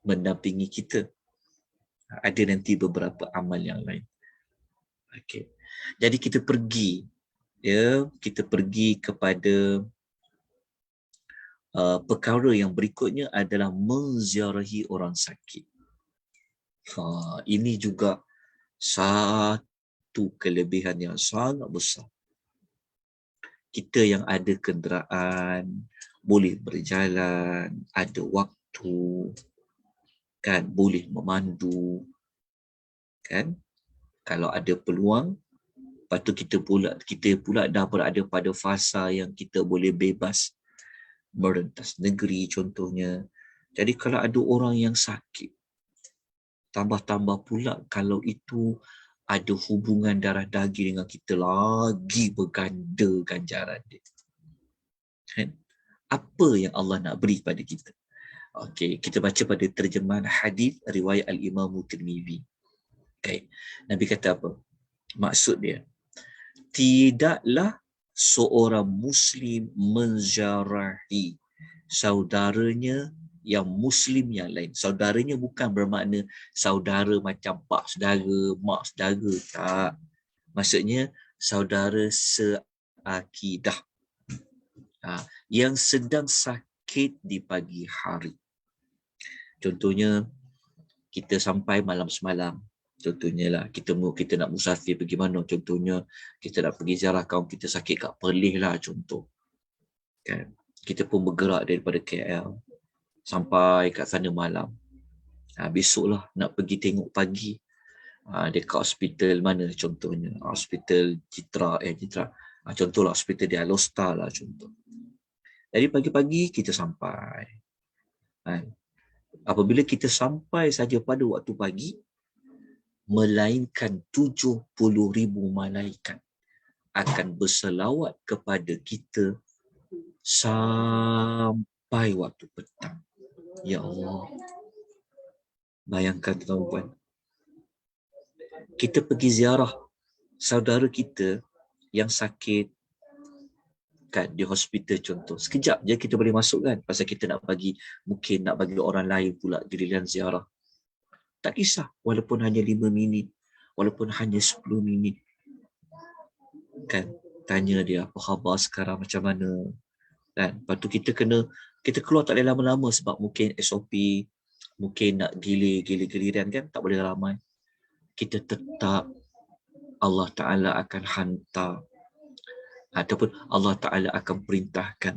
mendampingi kita? Ada nanti beberapa amal yang lain. Okey. Jadi kita pergi kepada perkara yang berikutnya adalah menziarahi orang sakit. Ini juga satu kelebihan yang sangat besar. Kita yang ada kenderaan, boleh berjalan, ada waktu, kan, boleh memandu, kan. Kalau ada peluang, lepas tu kita pula dah berada pada fasa yang kita boleh bebas merentas negeri contohnya. Jadi kalau ada orang yang sakit, tambah-tambah pula kalau itu ada hubungan darah daging dengan kita, lagi berganda ganjaran dia. Kan? Apa yang Allah nak beri pada kita? Okey, kita baca pada terjemahan hadis riwayat Al-Imam Tirmizi. Okay. Nabi kata apa? Maksud dia, tidaklah seorang Muslim menziarahi saudaranya yang Muslim yang lain. Saudaranya bukan bermakna saudara macam pak saudara, mak saudara. Tak. Maksudnya saudara seakidah. Yang sedang sakit di pagi hari. Contohnya, kita sampai malam semalam. Contohnya lah, kita nak musafir pergi mana? Contohnya, kita nak pergi ziarah kaum kita sakit kat Perlis lah contoh. Kan? Kita pun bergerak daripada KL sampai kat sana malam. Besoklah nak pergi tengok pagi. Dekat hospital mana contohnya? Hospital Citra. Contohlah hospital di Alostar lah contoh. Jadi pagi-pagi kita sampai. Apabila kita sampai saja pada waktu pagi, melainkan 70,000 malaikat akan berselawat kepada kita sampai waktu petang. Ya Allah. Bayangkan tuan-tuan. Kita pergi ziarah saudara kita yang sakit kan di hospital contoh. Sekejap je kita boleh masuk kan, pasal kita nak bagi, mungkin nak bagi orang lain pula giliran ziarah. Tak kisah, walaupun hanya 5 minit, walaupun hanya 10 minit. Kan, tanya dia, apa khabar sekarang, macam mana. Kan, lepas tu kita keluar tak boleh lama-lama sebab mungkin SOP, mungkin nak giliran kan, tak boleh ramai. Kita tetap Allah Ta'ala akan hantar, ataupun Allah Ta'ala akan perintahkan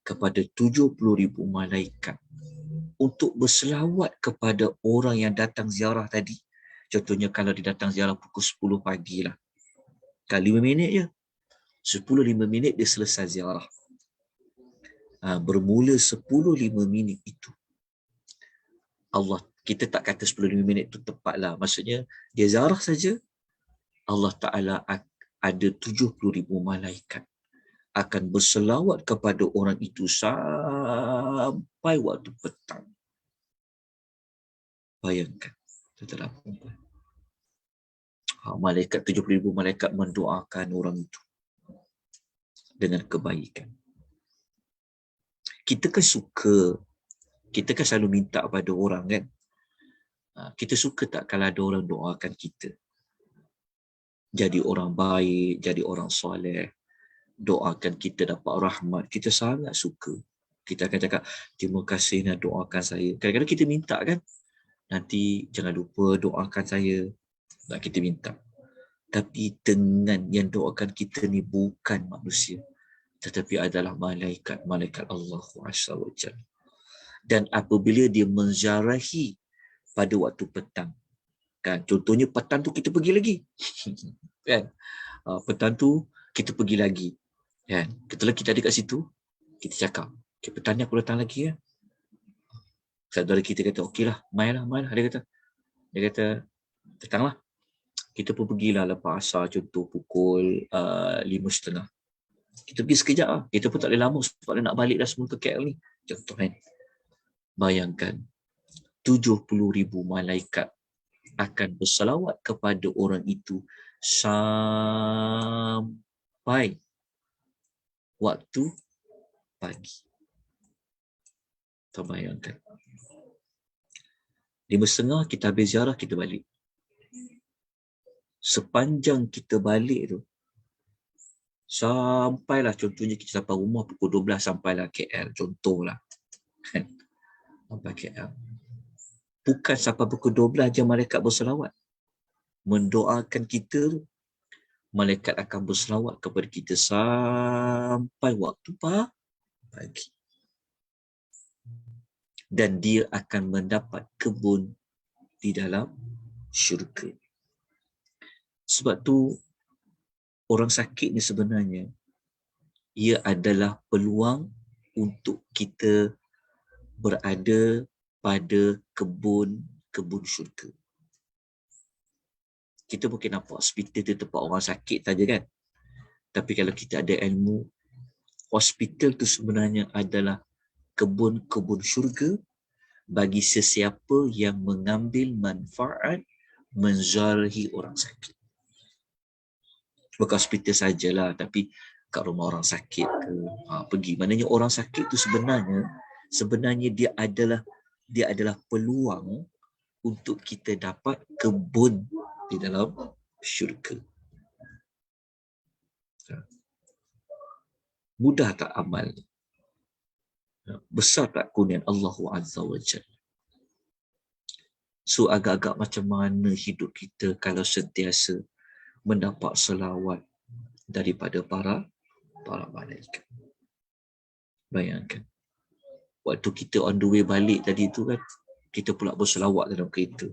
kepada 70,000 malaikat untuk berselawat kepada orang yang datang ziarah tadi. Contohnya kalau dia datang ziarah pukul 10 pagi lah. Kan 5 minit je. 10-5 minit dia selesai ziarah. Bermula 10-5 minit itu. Allah, kita tak kata 10-5 minit itu tepat lah. Maksudnya dia ziarah saja, Allah Ta'ala ada 70,000 malaikat akan berselawat kepada orang itu sampai waktu petang. Bayangkan, tuan-tuan. Malaikat 70,000 malaikat mendoakan orang itu dengan kebaikan. Kita kan selalu minta pada orang kan. Kita suka tak kalau ada orang doakan kita? Jadi orang baik, jadi orang soleh, doakan kita dapat rahmat. Kita sangat suka. Kita akan cakap, terima kasih nak doakan saya. Kadang-kadang kita minta kan, nanti jangan lupa doakan saya. Nak kita minta. Tapi dengan yang doakan kita ni bukan manusia, tetapi adalah malaikat Allah Azza wa Jalla. Dan apabila dia menziarahi pada waktu petang, kan, contohnya petang tu kita pergi lagi. Kan? Petang tu kita pergi lagi. Kan? Ketika kita ada kat situ, kita cakap, Okay, petang aku datang lagi ya. Saudara kita kata, okeylah, mainlah. Dia kata, datanglah. Kita pun pergilah lepas asar, contoh pukul 5.30. Kita pergi sekejap lah. Kita pun tak boleh lama sebab nak balik dah semua ke KL ni. Contoh kan. Bayangkan, 70,000 malaikat akan bersalawat kepada orang itu sampai waktu pagi. Terbayangkan. 5.30 kita habis ziarah, kita balik. Sepanjang kita balik tu, sampailah contohnya kita sampai rumah pukul 12 sampailah KL, contohlah. Sampai KL. Bukan sampai pukul 12 je malaikat berselawat. Mendoakan kita, malaikat akan berselawat kepada kita sampai waktu pagi. Dan dia akan mendapat kebun di dalam syurga. Sebab tu, orang sakit ni sebenarnya, ia adalah peluang untuk kita berada pada kebun syurga. Kita mungkin nampak hospital tu tempat orang sakit saja kan. Tapi kalau kita ada ilmu, hospital tu sebenarnya adalah kebun syurga bagi sesiapa yang mengambil manfaat menzarahi orang sakit. Bukan hospital sajalah, tapi kat rumah orang sakit ke, pergi. Maknanya orang sakit tu sebenarnya dia adalah peluang untuk kita dapat kebun di dalam syurga. Mudah tak amal? Besar tak kurnian Allah Azza wa Jalla? So agak-agak macam mana hidup kita kalau sentiasa mendapat selawat daripada para malaikat. Bayangkan. Waktu kita on the way balik tadi tu kan, kita pula berselawat dalam kereta.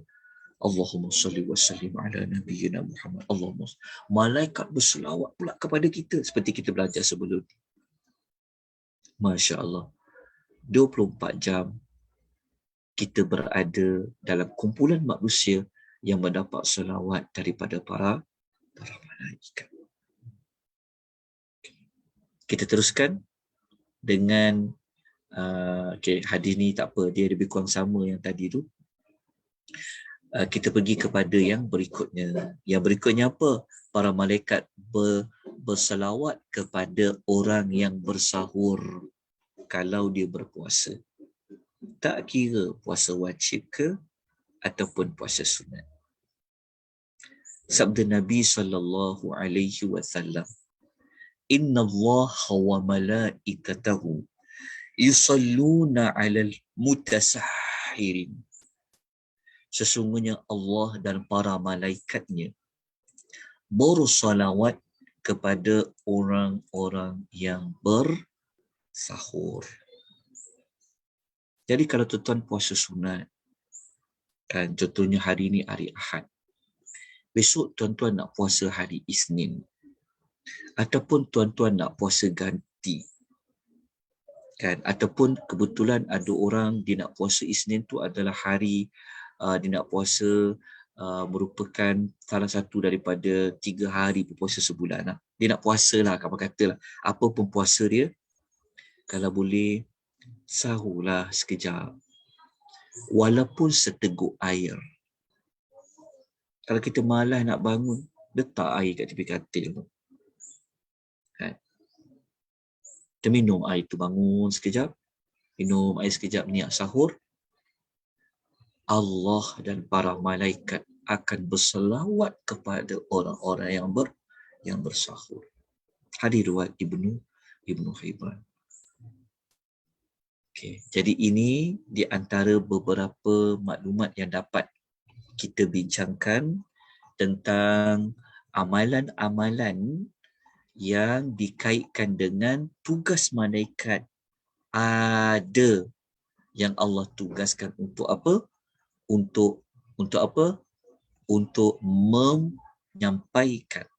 Allahumma salli wa sallim ala nabiyyina Muhammad. Allahumma. Malaikat berselawat pula kepada kita seperti kita belajar sebelum ni. Masya Allah. 24 jam kita berada dalam kumpulan manusia yang mendapat selawat daripada para malaikat. Kita teruskan dengan hadis ni tak apa, dia lebih kurang sama yang tadi tu. Kita pergi kepada yang berikutnya. Yang berikutnya apa? Para malaikat berselawat kepada orang yang bersahur kalau dia berpuasa. Tak kira puasa wajib ke ataupun puasa sunat. Sabda Nabi sallallahu alaihi wasallam, Inna Allah wa malaikatahu yusalluna 'alal mutasahhirin. Sesungguhnya Allah dan para malaikatnya bersalawat kepada orang-orang yang bersahur. Jadi kalau tuan-tuan puasa sunat, kan, contohnya hari ni hari Ahad, besok tuan-tuan nak puasa hari Isnin, ataupun tuan-tuan nak puasa ganti, kan, ataupun kebetulan ada orang dia nak puasa Isnin tu adalah hari dia nak puasa merupakan salah satu daripada 3 hari berpuasa sebulan lah. Dia nak puasa lah, kamu katalah apa pun puasa dia, kalau boleh sahurlah sekejap, walaupun seteguk air. Kalau kita malas nak bangun, letak air kat tepi katil tu, kan? Kita minum air tu, bangun sekejap, minum air sekejap, niat sahur. Allah dan para malaikat akan berselawat kepada orang-orang yang bersahur. Hadis riwayat Ibnu Hibban. Okay. Jadi ini di antara beberapa maklumat yang dapat kita bincangkan tentang amalan-amalan yang dikaitkan dengan tugas malaikat. Ada yang Allah tugaskan untuk apa? Untuk apa? Untuk menyampaikan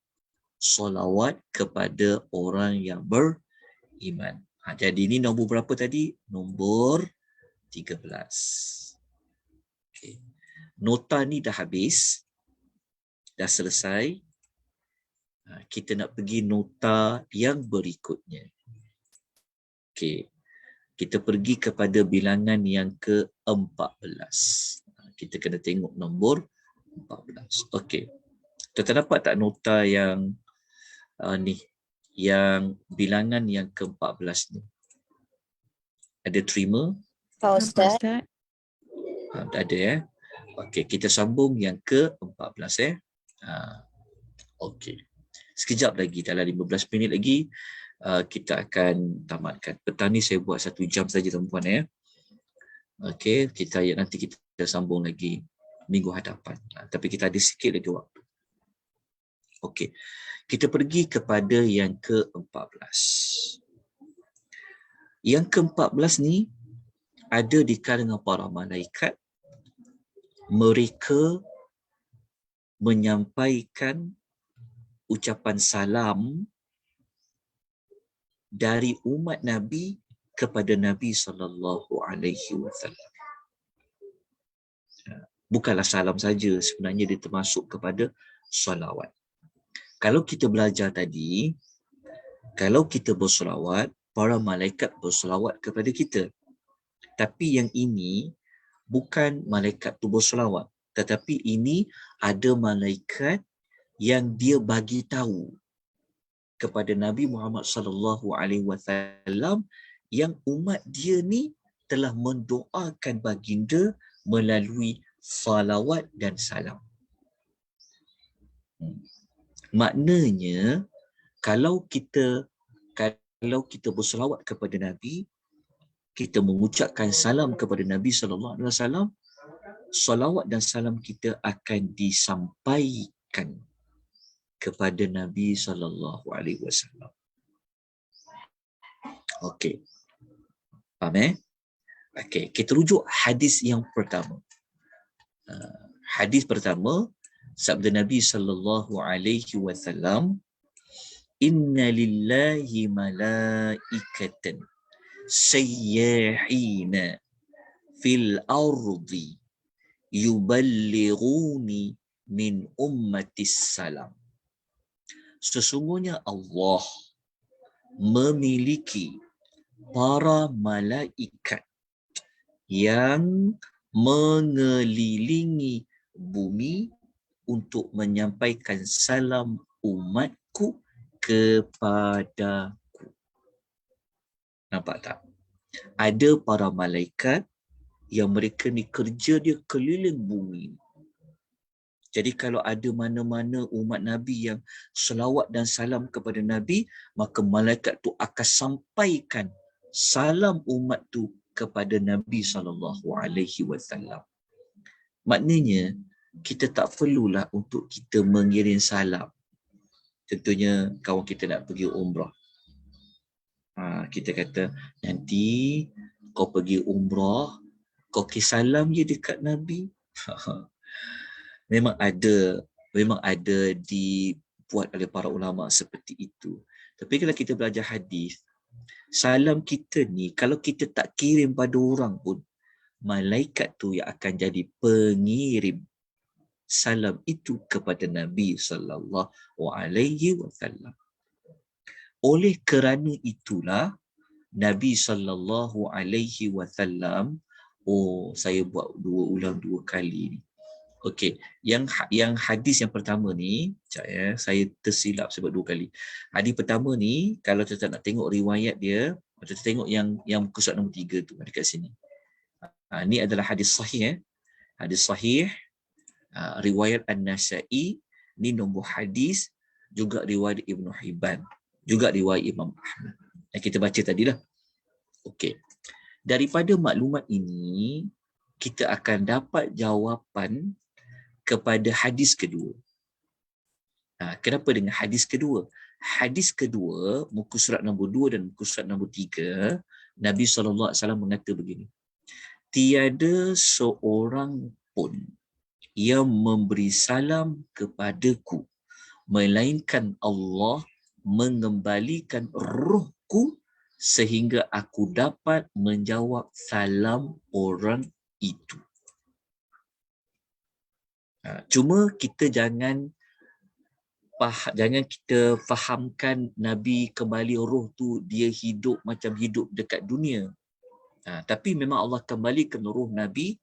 solawat kepada orang yang beriman. Jadi ini nombor berapa tadi? Nombor 13. Okay. Nota ni dah habis. Dah selesai. Kita nak pergi nota yang berikutnya. Okay. Kita pergi kepada bilangan yang ke-14. Kita kena tengok nombor 14. Okey. Kita dapat tak nota yang ni, yang bilangan yang ke-14 ni? Ada terima? Nampak Ustaz? Ada ya. Okey, kita sambung yang ke-14 okey. Sekejap lagi, dalam 15 minit lagi kita akan tamatkan. Petang ni saya buat 1 jam saja tuan-puan ya. Okey, nanti kita sambung lagi minggu hadapan. Tapi kita ada sikit lagi waktu. Okey. Kita pergi kepada yang ke-14. Yang ke-14 ni ada di kalangan para malaikat. Mereka menyampaikan ucapan salam dari umat Nabi kepada Nabi SAW. Bukanlah salam saja, sebenarnya dia termasuk kepada salawat. Kalau kita belajar tadi, kalau kita bersolawat, para malaikat bersolawat kepada kita. Tapi yang ini bukan malaikat tu bersolawat, tetapi ini ada malaikat yang dia bagi tahu kepada Nabi Muhammad sallallahu alaihi wasallam yang umat dia ni telah mendoakan baginda melalui salawat dan salam. Maknanya kalau kita berselawat kepada Nabi, kita mengucapkan salam kepada Nabi sallallahu alaihi wasallam, salawat dan salam kita akan disampaikan kepada Nabi sallallahu alaihi wasallam. Okey. Faham Okey, kita rujuk hadis yang pertama. Hadis pertama, sabda Nabi sallallahu alaihi wasallam, inna lillahi malaikatan sayyahina fil ardi yuballighuni min ummatis salam. Sesungguhnya Allah memiliki para malaikat yang mengelilingi bumi untuk menyampaikan salam umatku kepadaku. Nampak tak? Ada para malaikat yang mereka ni kerja dia keliling bumi. Jadi kalau ada mana-mana umat Nabi yang selawat dan salam kepada Nabi, maka malaikat tu akan sampaikan salam umat tu kepada Nabi SAW. Maknanya, kita tak perlulah untuk kita mengirim salam. Tentunya kawan kita nak pergi umrah. Kita kata, nanti kau pergi umrah, kau salam je dekat Nabi. Memang ada dibuat oleh para ulama seperti itu. Tapi kalau kita belajar hadis, salam kita ni kalau kita tak kirim pada orang pun, malaikat tu yang akan jadi pengirim salam itu kepada Nabi sallallahu alaihi wasallam. Oleh kerana itulah Nabi sallallahu alaihi wasallam, saya buat ulang dua kali ni. Okey, yang hadis yang pertama ni, saya tersilap sebab dua kali. Hadis pertama ni, kalau kita nak tengok riwayat dia, kita tengok yang muka surat nombor 3 tu dekat sini. Ni adalah hadis sahih. Hadis sahih, riwayat An-Nasa'i, ni nombor hadis, juga riwayat Ibn Hibban, juga riwayat Imam Ahmad. Yang kita baca tadilah. Okey. Daripada maklumat ini, kita akan dapat jawapan kepada hadis kedua. Kenapa dengan hadis kedua? Hadis kedua, muka surat nombor 2 dan muka surat nombor 3, Nabi SAW mengata begini, tiada seorang pun yang memberi salam kepadaku, melainkan Allah mengembalikan rohku sehingga aku dapat menjawab salam orang itu. Cuma kita jangan kita fahamkan Nabi kembali roh tu dia hidup macam hidup dekat dunia. Tapi memang Allah kembalikan roh Nabi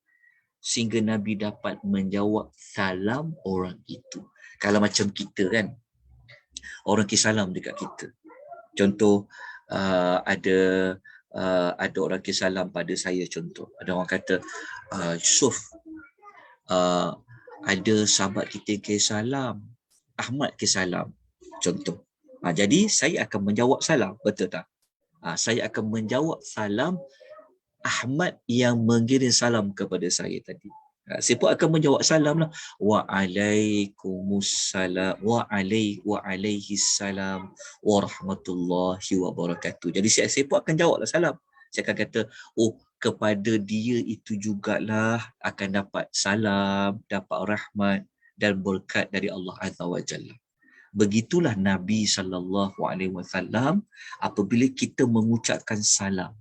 sehingga Nabi dapat menjawab salam orang itu. Kalau macam kita kan, orang kisah salam dekat kita. Contoh ada orang kisah salam pada saya, contoh. Ada orang kata, Yusuf, ada sahabat kita kisah salam, Ahmad kisah salam, contoh. Jadi saya akan menjawab salam, betul tak? Saya akan menjawab salam Ahmad yang mengirim salam kepada saya tadi. Saya pun akan menjawab salam lah. Waalaikumsalam, waalaihissalam, warahmatullahi wabarakatuh. Jadi saya pun akan jawablah salam. Saya akan kata, kepada dia itu jugalah akan dapat salam, dapat rahmat dan berkat dari Allah Azza wa Jalla. Begitulah Nabi SAW apabila kita mengucapkan salam.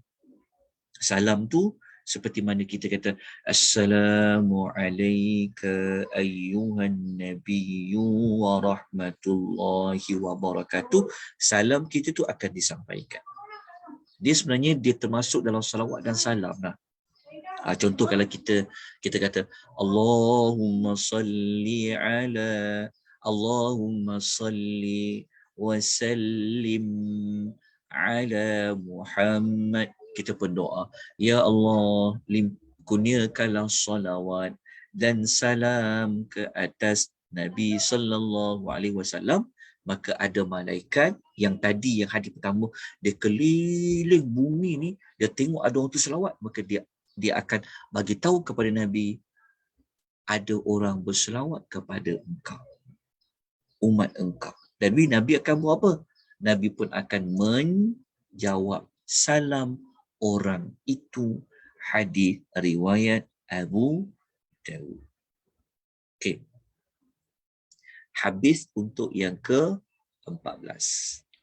Salam tu seperti mana kita kata Assalamu alayka ayyuhan nabiyyu wa rahmatullahi wa barakatuh. Salam kita tu akan disampaikan. Dia sebenarnya dia termasuk dalam salawat dan salam lah. Contoh kalau kita kata Allahumma salli wa sallim ala Muhammad. Kita berdoa, ya Allah, kurniakanlah salawat dan salam ke atas Nabi sallallahu alaihi wasallam. Maka ada malaikat yang tadi yang hadis pertama dia keliling bumi ni, dia tengok ada orang tu selawat, maka dia akan bagi tahu kepada Nabi, ada orang berselawat kepada engkau, umat engkau. Dan Nabi akan buat apa? Nabi pun akan menjawab salam orang itu. Hadis riwayat Abu Dawud. Okey. Habis untuk yang ke-14.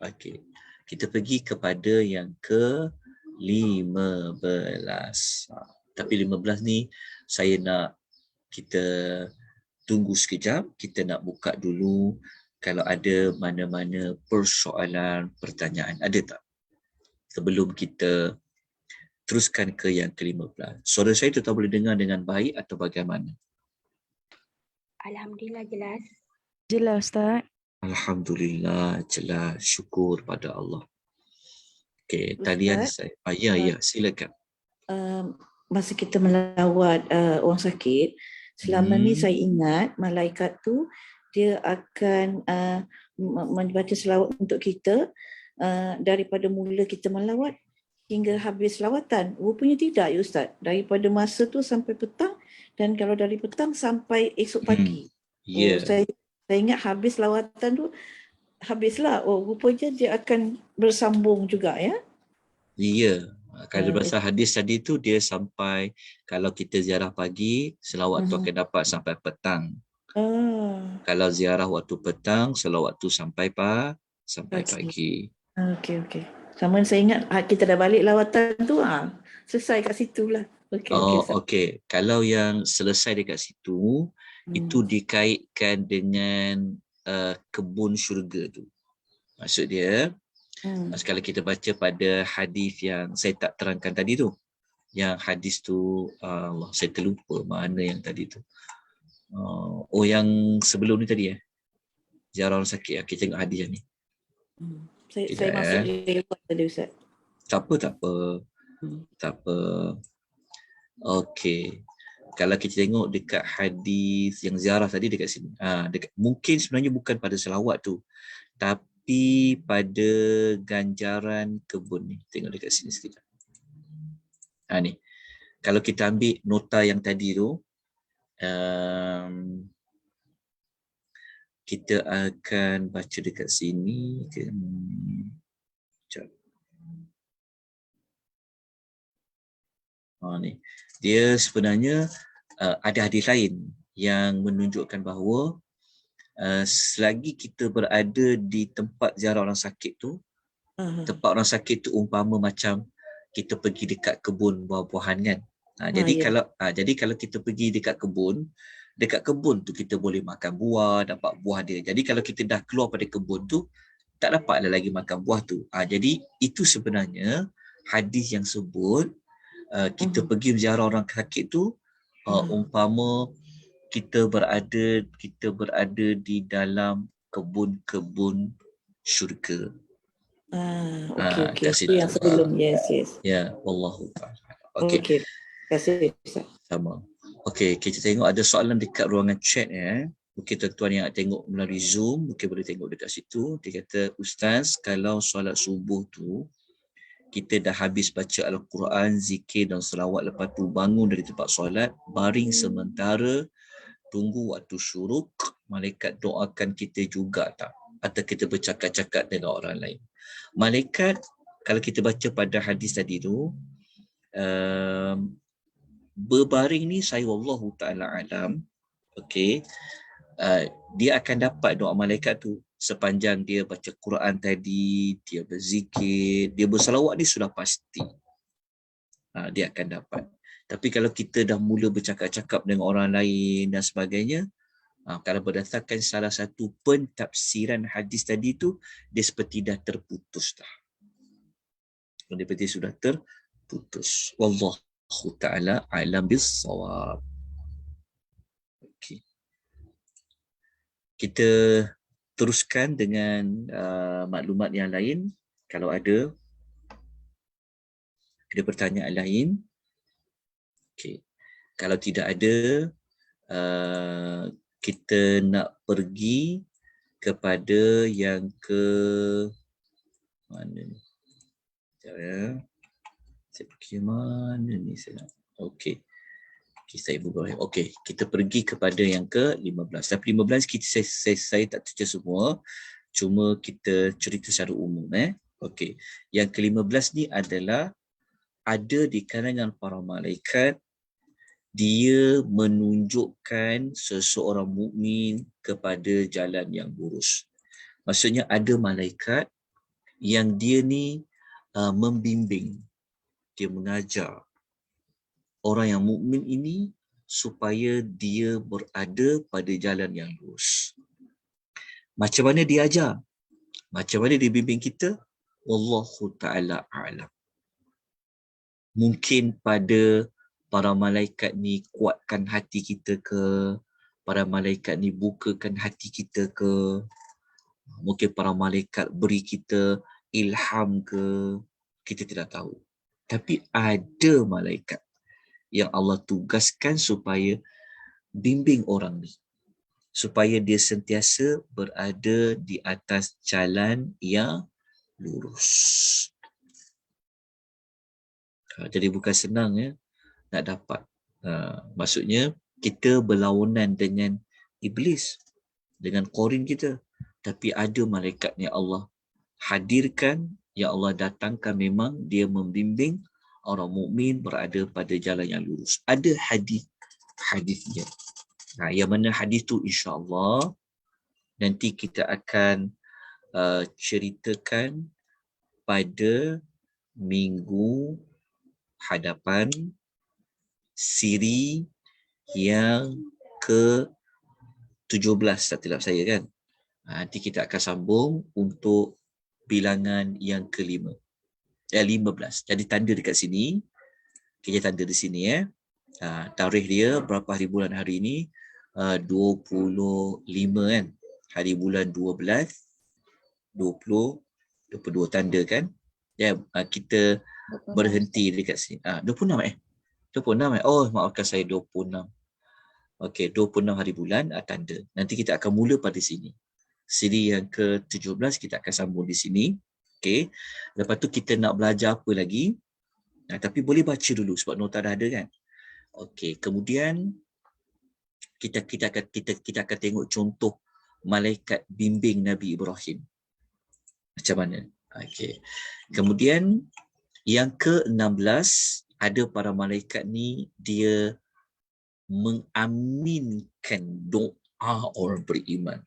Okey. Kita pergi kepada yang ke-15. Tapi 15 ni saya nak kita tunggu sekejap. Kita nak buka dulu kalau ada mana-mana persoalan, pertanyaan. Ada tak? Sebelum kita teruskan ke yang ke-15. Suara saya tetap boleh dengar dengan baik atau bagaimana? Alhamdulillah jelas. Jelas, Ustaz. Alhamdulillah jelas. Syukur pada Allah. Okey, talian saya. Ya, silakan. Masa kita melawat orang sakit, selama ni saya ingat malaikat tu dia akan membaca selawat untuk kita daripada mula kita melawat hingga habis lawatan. Rupanya tidak ya Ustaz. Daripada masa tu sampai petang, dan kalau dari petang sampai esok pagi. Saya ingat habis lawatan tu habislah. Rupanya dia akan bersambung juga ya. Ya. Kalau bahasa hadis tadi tu dia sampai, kalau kita ziarah pagi, selawat tu akan dapat sampai petang. Kalau ziarah waktu petang, selawat tu sampai pagi. Okey. Sama saya ingat kita dah balik lawatan tu, selesai kat situ lah. Okey. Kalau yang selesai dekat situ, itu dikaitkan dengan kebun syurga tu. Maksud dia, kalau kita baca pada hadis yang saya tak terangkan tadi tu, yang hadis tu, saya terlupa mana yang tadi tu. Yang sebelum ni tadi ziarah orang sakit. Kita tengok hadis yang ni. Saya masuk lewat tadi Ustaz. Tak apa. Okey. Kalau kita tengok dekat hadis yang ziarah tadi dekat sini. Mungkin sebenarnya bukan pada selawat tu, tapi pada ganjaran kebun ni. Tengok dekat sini sekejap. Ni. Kalau kita ambil nota yang tadi tu, kita akan baca dekat sini. Ni. Dia sebenarnya ada hadis lain yang menunjukkan bahawa selagi kita berada di tempat ziarah orang sakit tu, Tempat orang sakit tu umpama macam kita pergi dekat kebun buah-buahan kan. Ya. Jadi kalau kita pergi dekat kebun tu kita boleh makan buah, dapat buah dia. Jadi kalau kita dah keluar pada kebun tu, tak dapat lagi makan buah tu. Jadi itu sebenarnya hadis yang sebut kita pergi ziarah orang sakit tu umpama kita berada di dalam kebun-kebun syurga. Okey. Kat Itu situ. yang sebelum. Yes. Ya, wallahu ta'ala. Okey, Okey. Terima kasih Ustaz. sama. Okey, kita tengok ada soalan dekat ruangan chat Mungkin tuan-tuan yang nak tengok melalui Zoom, mungkin boleh tengok dekat situ. Dia kata, Ustaz, kalau solat subuh tu, kita dah habis baca Al-Quran, zikir dan selawat, lepas tu bangun dari tempat solat, baring sementara, tunggu waktu syuruk, malaikat doakan kita juga tak? Atau kita bercakap-cakap dengan orang lain? Malaikat, kalau kita baca pada hadis tadi tu, berbaring ni saya wallahu ta'ala alam, dia akan dapat doa malaikat tu sepanjang dia baca Quran tadi, dia berzikir, dia bersalawat ni sudah pasti. Dia akan dapat. Tapi kalau kita dah mula bercakap-cakap dengan orang lain dan sebagainya, kalau berdasarkan salah satu pentafsiran hadis tadi tu, dia seperti dah terputus dah. Dia seperti sudah terputus. Wallahu ta'ala a'lam bis-shawab. Okey. Kita teruskan dengan maklumat yang lain. Kalau ada pertanyaan lain. Okey. Kalau tidak ada, kita nak pergi kepada yang ke mana ni? Sekejap ya. Saya pergi mana ni saya nak. Okey. Kisah Ibu Ibrahim. Okey, kita pergi kepada yang ke-15. Tapi 15 saya tak cerita semua. Cuma kita cerita secara umum. Okey. Yang ke-15 ni adalah ada di kalangan para malaikat, dia menunjukkan seseorang mukmin kepada jalan yang lurus. Maksudnya ada malaikat yang dia ni membimbing, dia mengajar orang yang mukmin ini supaya dia berada pada jalan yang lurus. Macam mana dia ajar? Macam mana dia bimbing kita? Wallahu ta'ala a'lam. Mungkin pada para malaikat ni kuatkan hati kita ke, para malaikat ni bukakan hati kita ke, mungkin para malaikat beri kita ilham ke, kita tidak tahu. Tapi ada malaikat yang Allah tugaskan supaya bimbing orang ni, supaya dia sentiasa berada di atas jalan yang lurus. Jadi bukan senang nak dapat. Maksudnya kita berlawanan dengan iblis, dengan korin kita. Tapi ada malaikat yang Allah hadirkan, yang Allah datangkan, memang dia membimbing orang mukmin berada pada jalan yang lurus. Ada hadisnya. Yang mana hadis tu insya-Allah nanti kita akan ceritakan pada minggu hadapan, siri yang ke-17 tak silap saya kan. Nanti kita akan sambung untuk bilangan yang ke-5. 15. Jadi tanda dekat sini. Kita tanda di sini tarikh dia berapa hari bulan hari ini? 25 kan. Hari bulan 12, 20, 22 tanda kan. Kita berhenti dekat sini. 26 26 Oh, maafkan saya, 26. Okey, 26 hari bulan tanda. Nanti kita akan mula pada sini. Siri yang ke-17 kita akan sambung di sini. Okey. Lepas tu kita nak belajar apa lagi? Tapi boleh baca dulu sebab nota dah ada kan. Okey, kemudian kita akan tengok contoh malaikat bimbing Nabi Ibrahim. Macam mana? Okey. Kemudian yang ke-16, ada para malaikat ni dia mengaminkan doa orang beriman.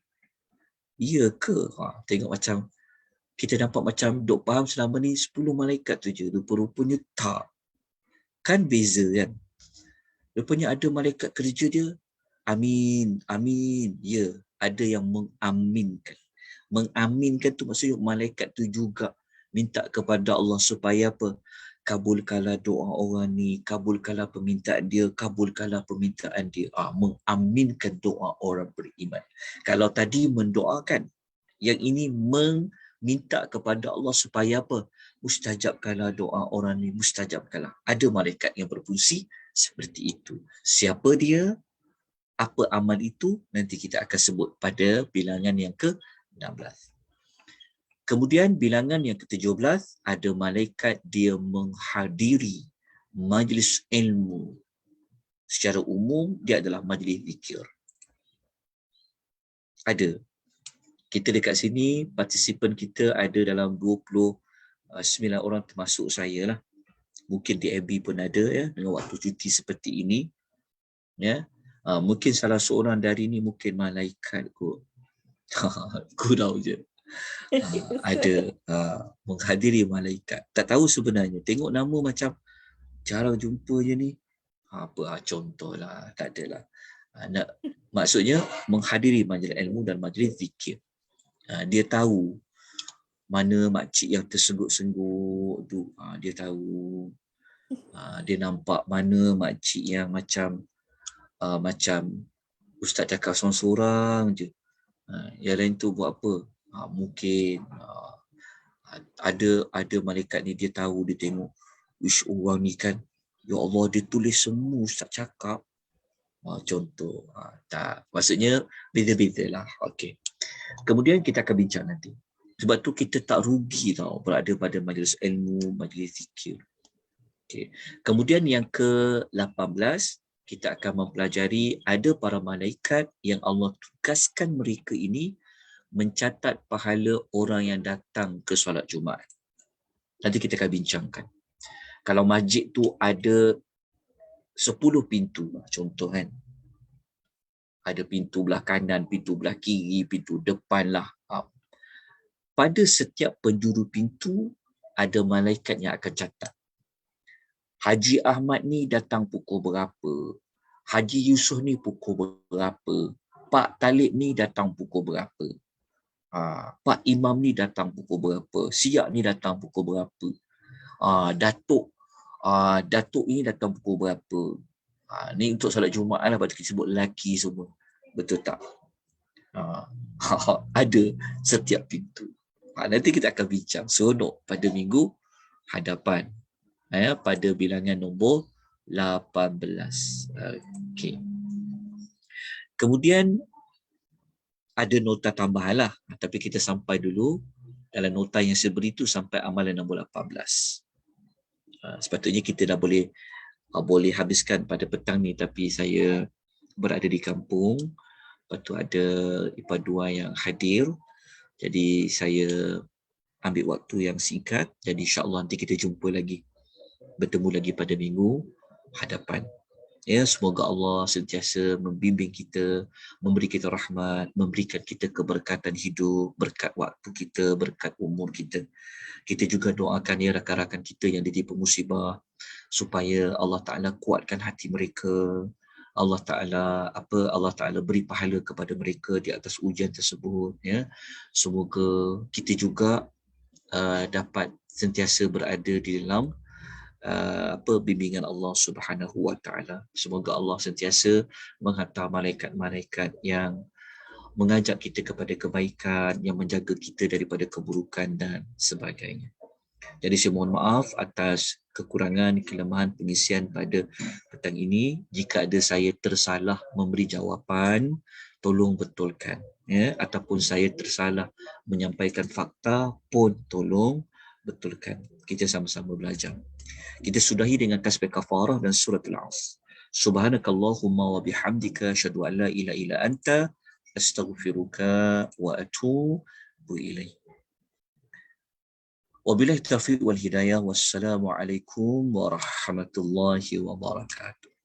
Ya ke? Tengok macam Kita nampak macam duk faham selama ni 10 malaikat tu je. Rupa-rupanya tak. Kan beza kan? Rupanya ada malaikat kerja dia. Amin, amin. Ya, ada yang mengaminkan. Mengaminkan tu maksudnya malaikat tu juga minta kepada Allah supaya apa? Kabulkanlah doa orang ni, kabulkanlah permintaan dia, kabulkanlah permintaan dia. Mengaminkan doa orang beriman. Kalau tadi mendoakan, yang ini meminta kepada Allah supaya apa? Mustajabkanlah doa orang ni, mustajabkanlah. Ada malaikat yang berfungsi seperti itu. Siapa dia? Apa amal itu? Nanti kita akan sebut pada bilangan yang ke-16. Kemudian bilangan yang ke-17, ada malaikat dia menghadiri majlis ilmu. Secara umum, dia adalah majlis zikir. Ada. Kita dekat sini, partisipan kita ada dalam 29 orang termasuk saya lah. Mungkin DAB pun ada ya, dengan waktu cuti seperti ini. Ya. Mungkin salah seorang dari ni mungkin malaikat kot. Aku tahu je. Ada menghadiri malaikat. Tak tahu sebenarnya. Tengok nama macam jarang jumpa je ni. Contohlah. Tak adalah. Maksudnya menghadiri majlis ilmu dan majlis zikir. Dia tahu mana makcik yang tersengguk-sengguk tu. Dia tahu. Dia nampak mana makcik yang macam ustaz cakap seorang-seorang je. Yang lain tu buat apa? Mungkin ada malaikat ni dia tahu, dia tengok wish orang ni kan, ya Allah dia tulis semua ustaz cakap. Contoh. Tak, maksudnya beza-beza lah. Okey. Kemudian kita akan bincang nanti. Sebab tu kita tak rugi tau berada pada majlis ilmu, majlis zikir. Okey. Kemudian yang ke-18, kita akan mempelajari ada para malaikat yang Allah tugaskan mereka ini mencatat pahala orang yang datang ke solat Jumaat. Nanti kita akan bincangkan. Kalau masjid tu ada 10 pintu, contoh kan. Ada pintu belah kanan, pintu belah kiri, pintu depan lah. Pada setiap penjuru pintu, ada malaikat yang akan catat. Haji Ahmad ni datang pukul berapa? Haji Yusof ni pukul berapa? Pak Talib ni datang pukul berapa? Pak Imam ni datang pukul berapa? Siak ni datang pukul berapa? Datuk ni datang pukul berapa? Ni untuk solat Jumaat lah, sebab kita sebut lelaki semua. Betul tak? Ada setiap pintu. Nanti kita akan bincang seronok pada minggu hadapan. Pada bilangan nombor 18. Okey. Kemudian ada nota tambahan lah. Tapi kita sampai dulu dalam nota yang saya beri tu sampai amalan nombor 18. Sepatutnya kita dah boleh habiskan pada petang ni, tapi saya berada di kampung. Lepas tu ada ipar dua yang hadir. Jadi saya ambil waktu yang singkat. Jadi insya-Allah nanti kita jumpa lagi. Bertemu lagi pada minggu hadapan. Ya, semoga Allah sentiasa membimbing kita, memberi kita rahmat, memberikan kita keberkatan hidup, berkat waktu kita, berkat umur kita. Kita juga doakan ya rakan-rakan kita yang ditimpa musibah supaya Allah Taala kuatkan hati mereka. Allah Taala beri pahala kepada mereka di atas ujian tersebut ya. Semoga kita juga dapat sentiasa berada di dalam bimbingan Allah Subhanahu wa taala. Semoga Allah sentiasa menghantar malaikat-malaikat yang mengajak kita kepada kebaikan, yang menjaga kita daripada keburukan dan sebagainya. Jadi saya mohon maaf atas kekurangan, kelemahan pengisian pada petang ini. Jika ada saya tersalah memberi jawapan, tolong betulkan ya, ataupun saya tersalah menyampaikan fakta pun tolong betulkan. Kita sama-sama belajar. Kita sudahi dengan tasbih kafarah dan surah Al-Asr. Subhanakallahumma wa bihamdika asyhadu an la ilaha illa anta astaghfiruka wa atubu ilaik. Wabillahi taufiq wal hidayah. Wassalamualaikum warahmatullahi wabarakatuh.